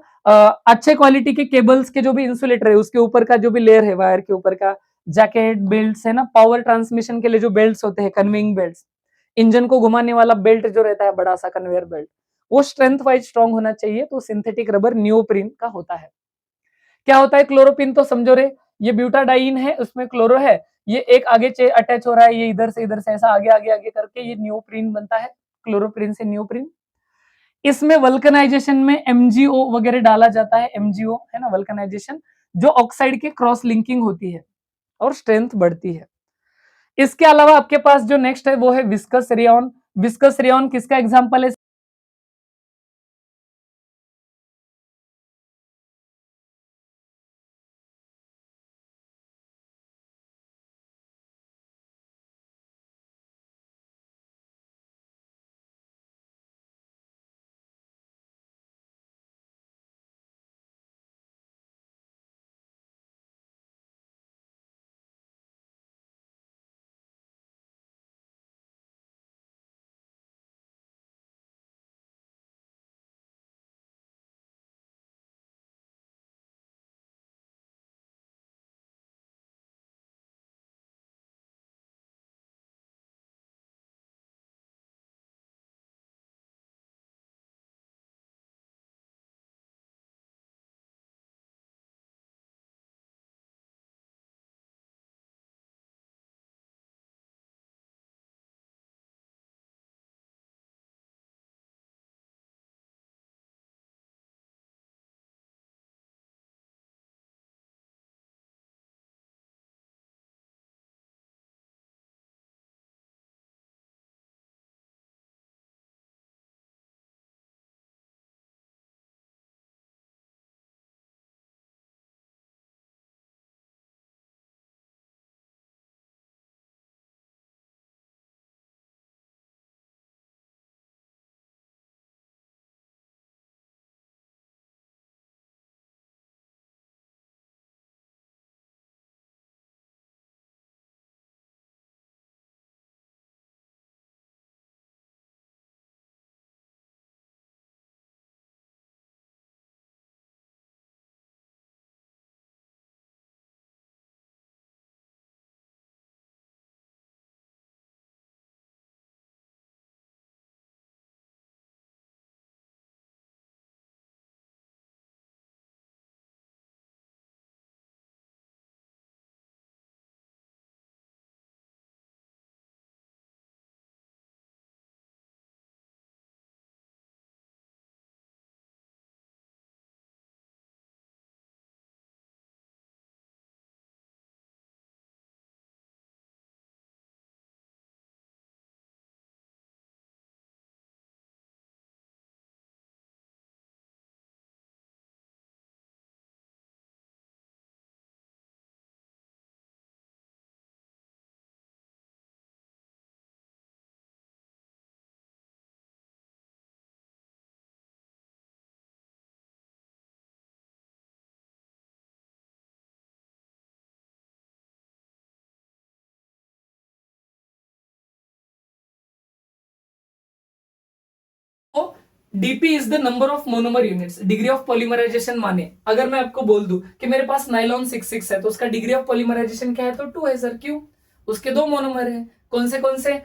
अच्छे क्वालिटी के केबल्स के जो भी इंसुलेटर है, उसके ऊपर का जो भी लेयर है वायर के ऊपर का, जैकेट बेल्ट है ना, पावर ट्रांसमिशन के लिए जो बेल्ट होते हैं, कन्वेइंग बेल्ट, इंजन को घुमाने वाला बेल्ट जो रहता है, बड़ा सा कन्वेयर बेल्ट, वो स्ट्रेंथ वाइज स्ट्रॉन्ग होना चाहिए, तो सिंथेटिक रबर नियोप्रीन का होता है। क्या होता है क्लोरोपिन, तो समझो रे, ये ब्यूटाडाइन है, उसमें क्लोरो है, ये एक आगे अटैच हो रहा है, ये इधर से ऐसा आगे आगे आगे करके ये नियोप्रीन बनता है, क्लोरोप्रीन से नियोप्रीन। इसमें वल्कनाइजेशन में एमजीओ वगैरह डाला जाता है, एमजीओ है ना, वल्कनाइजेशन, जो ऑक्साइड के क्रॉस लिंकिंग होती है और स्ट्रेंथ बढ़ती है। इसके अलावा आपके पास जो नेक्स्ट है वो है विस्कस रेयन। विस्कस रेयन किसका एग्जांपल है? तो DP is the number of monomer units, degree of polymerisation. माने अगर मैं आपको बोल दूं कि मेरे पास नाइलॉन 66 है, तो उसका डिग्री ऑफ पॉलीमराइजेशन क्या है? तो 2 है सर। क्यों? उसके 2 मोनोमर है। कौन से?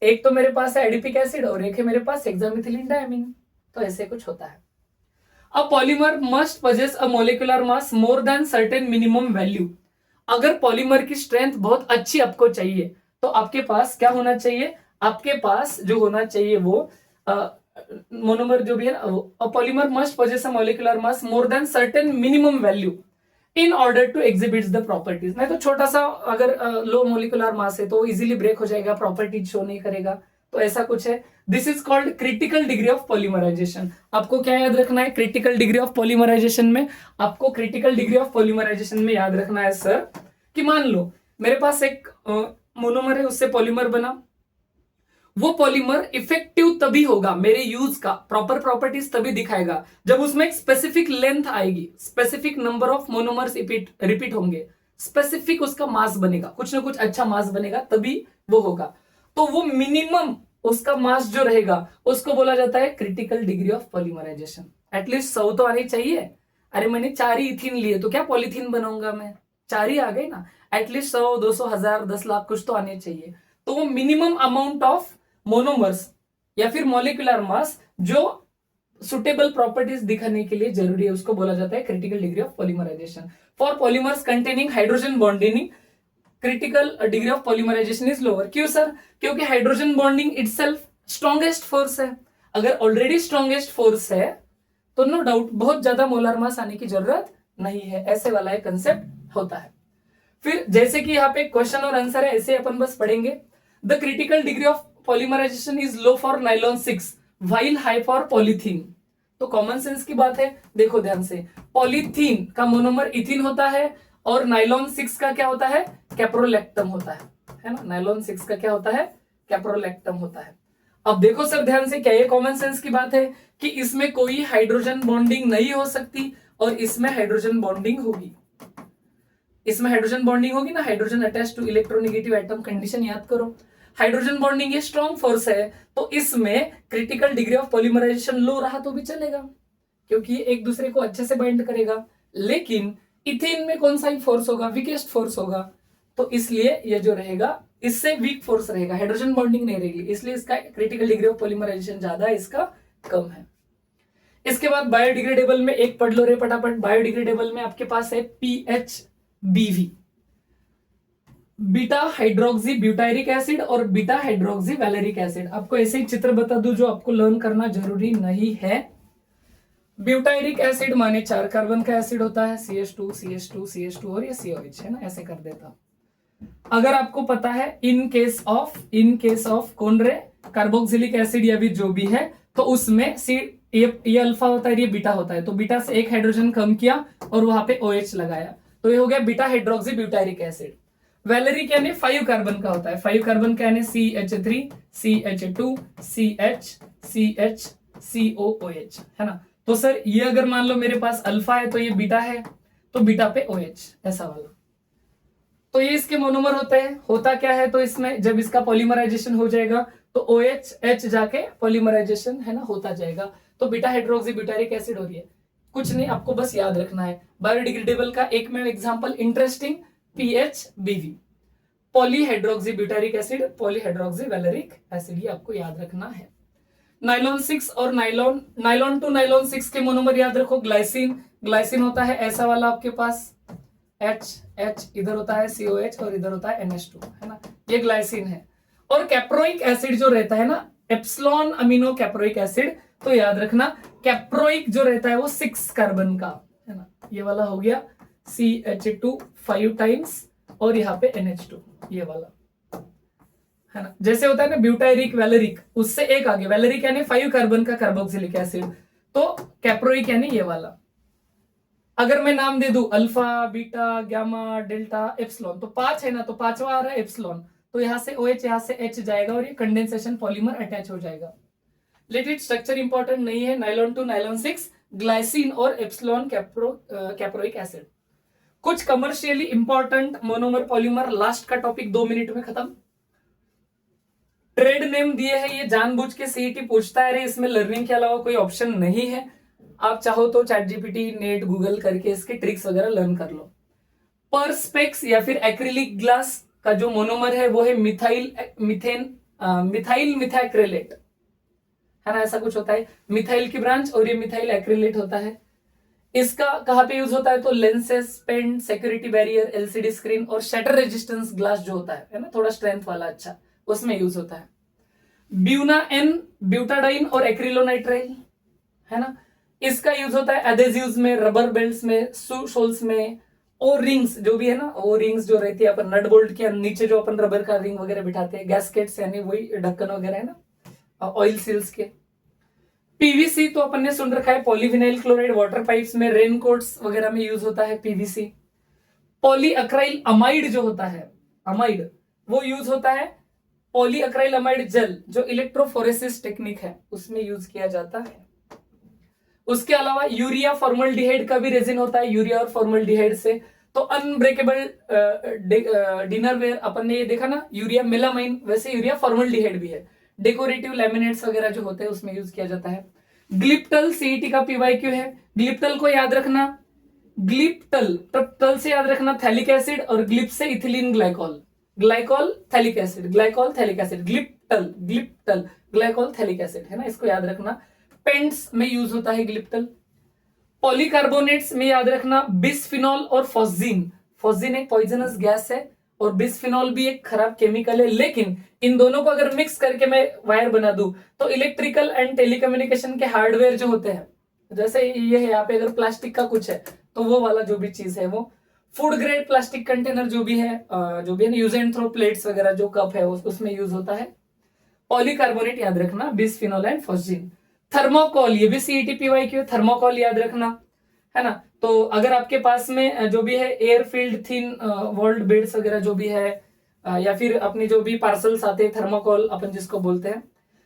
एक तो मेरे पास है एडिपिक एसिड और एक है मेरे पास हेक्सामिथिलीन डायमीन, तो ऐसे कुछ होता है। A polymer must possess a molecular mass more than certain minimum value. अगर पॉलीमर की स्ट्रेंथ बहुत अच्छी आपको चाहिए तो आपके पास क्या होना चाहिए, आपके पास जो होना चाहिए वो मोनोमर जो भी है ना, polymer must possess a molecular mass more than certain minimum value in order to exhibit the properties. नहीं तो छोटा सा अगर लो मोलिकुलर मास है तो इजीली ब्रेक हो जाएगा, प्रॉपर्टीज शो नहीं करेगा, तो ऐसा कुछ है। This is called critical degree of polymerisation. आपको क्या याद रखना है क्रिटिकल डिग्री ऑफ पॉलीमराइजेशन में? आपको क्रिटिकल डिग्री ऑफ पॉलीमराइजेशन में याद रखना है सर कि मान लो मेरे पास एक मोनोमर है, उससे पॉलीमर बना, वो पॉलीमर इफेक्टिव तभी होगा, मेरे यूज का प्रॉपर प्रॉपर्टीज तभी दिखाएगा जब उसमें एक स्पेसिफिक लेंथ आएगी, specific number of monomers repeat होंगे, स्पेसिफिक उसका मास बनेगा, कुछ ना कुछ अच्छा मास बनेगा, तभी वो होगा। तो वो मिनिमम उसका मास जो रहेगा उसको बोला जाता है critical degree of polymerisation. At least 100 तो आनी चाहिए। अरे मैंने 4 ही इथीन लिए तो क्या पॉलीथीन बनाऊंगा मैं, 4 ही आ गए ना, एटलीस्ट 100, 200, 1000, 10 लाख कुछ तो आने चाहिए। तो वो मिनिमम अमाउंट ऑफ मोनोमर्स या फिर मॉलिक्यूलर मास जो सुटेबल प्रॉपर्टीज दिखाने के लिए जरूरी है उसको बोला जाता है critical degree of polymerisation. For polymers containing hydrogen bonding critical degree of polymerisation is lower. क्यों सर? क्योंकि hydrogen bonding itself strongest force है। अगर ऑलरेडी स्ट्रॉन्गेस्ट फोर्स है तो नो डाउट बहुत ज्यादा मोलर मास आने की जरूरत नहीं है, ऐसे वाला एक कंसेप्ट होता है। फिर जैसे कि यहाँ पे क्वेश्चन और आंसर है, ऐसे अपन बस पढ़ेंगे। The critical degree of polymerisation is low for nylon 6 while high for polythene. तो कॉमन सेंस की बात है, देखो ध्यान से, पॉलीथीन का मोनोमर इथीन होता है और नाइलॉन 6 का क्या होता है, कैप्रोलैक्टम होता है ना। नाइलॉन 6 का क्या होता है, कैप्रोलैक्टम होता है। अब देखो सर ध्यान से, क्या ये कॉमन सेंस की बात है कि इसमें कोई हाइड्रोजन बॉन्डिंग नहीं हो सकती और इसमें हाइड्रोजन बॉन्डिंग होगी? इसमें हाइड्रोजन बॉन्डिंग होगी ना, hydrogen attach to electronegative atom condition याद करो। हाइड्रोजन बॉन्डिंग ये स्ट्रॉन्ग फोर्स है, तो इसमें critical degree of polymerisation low रहा तो भी चलेगा क्योंकि एक दूसरे को अच्छे से बाइंड करेगा। लेकिन इथेन में कौन सा ही फोर्स होगा, वीकेस्ट फोर्स होगा, तो इसलिए ये जो रहेगा इससे वीक फोर्स रहेगा, हाइड्रोजन बॉन्डिंग नहीं रहेगी, इसलिए इसका क्रिटिकल डिग्री ऑफ पॉलीमराइजेशन ज्यादा है, इसका कम है। इसके बाद बायोडिग्रेडेबल में एक पढ़ लो रे फटाफट। बायोडिग्रेडेबल में आपके पास है PHBV, beta hydroxy butyric acid और बीटा हाइड्रोक्सी वैलेरिक एसिड। आपको ऐसे ही चित्र बता दूं जो आपको लर्न करना जरूरी नहीं है। ब्यूटायरिक एसिड माने 4 कार्बन का एसिड होता है, CH2 CH2 CH2 और ये COH है ना, ऐसे कर देता। अगर आपको पता है इन केस ऑफ कौन रे, कार्बोक्सिलिक एसिड या भी जो भी है, तो उसमें ये अल्फा होता है, ये बीटा होता है, तो बीटा से एक हाइड्रोजन कम किया और वहां पे OH लगाया, तो ये हो गया बीटा हाइड्रोक्सी ब्यूटायरिक एसिड। वैलेरिक यानी 5 कार्बन का होता है, 5 कार्बन का यानी CH3 CH2 CH CH COOH है ना। तो सर ये अगर मान लो मेरे पास अल्फा है तो ये बीटा है, तो बीटा पे OH ऐसा वाला, तो ये इसके मोनोमर होते हैं। होता क्या है, तो इसमें जब इसका पॉलीमराइजेशन हो जाएगा तो OH H जाके पॉलीमराइजेशन है ना होता जाएगा, तो बीटा हाइड्रोक्सी ब्यूटारिक एसिड हो रही है। कुछ नहीं, आपको बस याद रखना है। बायोडिग्रेडेबल का एक में example interesting, PHBV, polyhydroxy butyric acid, polyhydroxy valeric acid, ये आपको याद रखना है। नाइलॉन 6 और नाइलॉन टू नाइलॉन 6 के मोनोमर याद रखो, ग्लाइसिन होता है ऐसा वाला आपके पास, H इधर होता है COH और इधर होता है NH2 है ना, ये ग्लाइसिन है। और कैप्रोइक एसिड जो रहता है ना, एप्सिलॉन अमीनो कैप्रोइक एसिड, तो याद रखना कैप्रोइक जो रहता है वो 6 कार्बन का है ना, ये वाला हो गया CH2 5 टाइम्स और यहाँ पे NH2 ये वाला है ना। जैसे होता है ना ब्यूटायरिक वैलेरिक, उससे एक आगे, वैलेरिक यानी 5 कार्बन का कार्बोक्सिलिक एसिड, तो कैप्रोइक यानी ये वाला। अगर मैं नाम दे दूं alpha beta gamma delta epsilon, तो 5 है ना, तो 5वां आ रहा है एप्सिलॉन, तो यहां से OH यहां से H जाएगा और ये कंडेंसेशन पॉलीमर अटैच हो जाएगा। लेकिन स्ट्रक्चर इंपॉर्टेंट नहीं है। नाइलॉन टू नाइलॉन 6 ग्लाइसिन और एप्सिलॉन कैप्रोइक एसिड। कुछ commercially important monomer polymer, last का टॉपिक 2 मिनट में खत्म। ट्रेड नेम दिए हैं, ये जानबूझ के CET पूछता है, इसमें लर्निंग के अलावा कोई ऑप्शन नहीं है। आप चाहो तो ChatGPT नेट गूगल करके इसके ट्रिक्स वगैरह लर्न कर लो। परस्पेक्स या फिर एक्रिलिक ग्लास का जो मोनोमर है वो है मिथेन मिथाइल मिथाक्रेलेट, है ना, ऐसा कुछ होता है, मिथाइल की ब्रांच और ये मिथाइल एक्रिलेट होता है। इसका कहाँ पे यूज होता है, तो lenses, pen, security barrier, LCD screen और शटर रेजिस्टेंस ग्लास जो होता है ना, थोड़ा स्ट्रेंथ वाला, अच्छा, उसमें यूज होता है। ब्यूना एन, ब्यूटाडाइन और एक्रिलोनाइट्राइल, है ना, इसका यूज होता है एडेसिव्स में, रबर बेल्ट्स में, सोल्स में, और रिंग्स जो भी है ना, वो रिंग्स जो रहती है अपन नट बोल्ट के नीचे जो अपन रबर का रिंग वगैरह बिठाते हैं, गैस्केट्स यानी वही ढक्कन वगैरह है ना, ऑयल सील्स के। पीवीसी तो अपन ने सुन रखा है, पॉलीविनाइल क्लोराइड वाटर पाइप्स में, रेनकोट्स वगैरह में यूज होता है पीवीसी। पॉलीअक्राइल अमाइड जो होता है, अमाइड, वो यूज होता है, पॉलीअक्राइल अमाइड जेल जो इलेक्ट्रोफोरेसिस टेक्निक है उसमें यूज किया जाता है। उसके अलावा यूरिया फॉर्मल्डिहाइड का भी रेजिन होता है, यूरिया और फॉर्मल्डिहाइड से। तो अनब्रेकेबल डिनरवेयर अपन ने ये देखा ना, यूरिया मेलामाइन, वैसे यूरिया फॉर्मल्डिहाइड भी है। डेकोरेटिव लैमिनेट्स वगैरह जो होते हैं उसमें यूज किया जाता है। ग्लिप्टल सीईटी का पीवाईक्यू है, ग्लिप्टल को याद रखना, ग्लिप्टल टल से याद रखना थैलिक एसिड, और ग्लिप से ethylene glycol, glycol phthalic acid, glycol phthalic acid, glyptal glyptal glycol phthalic acid, है ना, इसको याद रखना। पेंट्स में यूज होता है ग्लिप्टल। पॉलीकार्बोनेट्स में याद रखना बिस्फिनॉल और फॉस्जीन, फॉस्जीन एक पॉइजनस गैस है और बिस्फिनॉल भी एक खराब केमिकल है, लेकिन इन दोनों को अगर मिक्स करके मैं वायर बना दूं तो इलेक्ट्रिकल एंड टेलीकम्युनिकेशन के हार्डवेयर जो होते हैं, जैसे ये है यहाँ पे, अगर प्लास्टिक का कुछ है तो वो वाला जो भी चीज है, वो फूड ग्रेड प्लास्टिक कंटेनर जो भी है ना, यूज एंड थ्रो प्लेट्स वगैरह जो कप है उसमें यूज होता है। पॉलीकार्बोनेट याद रखना, बिस्फिनॉल एंड फॉस्जीन। थर्मोकॉल, ये भी सीईटी पीवाईक्यू, थर्मोकॉल याद रखना, है ना। तो अगर आपके पास में जो भी है air field thin walled beds वगैरह जो भी है, या फिर अपनी जो भी पार्सल्स आते हैं, थर्मोकॉल अपन जिसको बोलते हैं,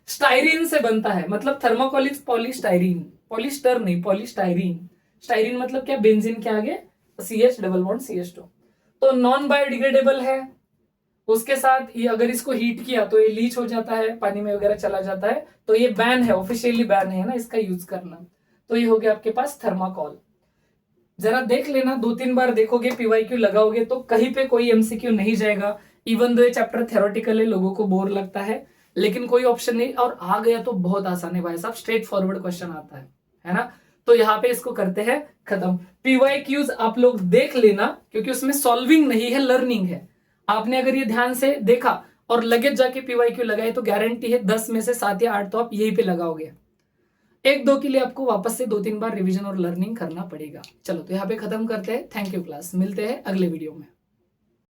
स्टाइरीन से बनता है, मतलब थर्मोकॉल इज पॉलीस्टाइरीन, पॉलिस्टर नहीं, पॉलीस्टाइरीन। स्टाइरीन मतलब क्या, बेंजीन के आगे CH डबल बॉन्ड CH2, तो नॉन बायोडिग्रेडेबल है। उसके साथ ये अगर इसको हीट किया तो ये लीच हो जाता है, पानी में वगैरह चला जाता है, तो ये बैन है, ऑफिशियली बैन है ना इसका यूज करना। तो ये हो गया आपके पास थर्माकोल। जरा देख लेना, 2-3 बार देखोगे, पीवाईक्यू लगाओगे तो कहीं पे कोई MCQ नहीं जाएगा। इवन दो ये चैप्टर थ्योरेटिकल है, लोगों को बोर लगता है, लेकिन कोई ऑप्शन नहीं, और आ गया तो बहुत आसान है भाई साहब, स्ट्रेट फॉरवर्ड क्वेश्चन आता है ना। तो यहाँ पे इसको करते हैं खत्म। पीवाईक्यूज आप लोग देख लेना, क्योंकि उसमें सॉल्विंग नहीं है, लर्निंग है। आपने अगर ये ध्यान से देखा और लगे जाके पीवाईक्यू लगाए तो गारंटी है 10 में से 7 या 8 तो आप यहीं पे लगाओगे। 1-2 के लिए आपको वापस से 2-3 बार रिवीजन और लर्निंग करना पड़ेगा। चलो तो यहाँ पे खत्म करते हैं। थैंक यू क्लास, मिलते हैं अगले वीडियो में।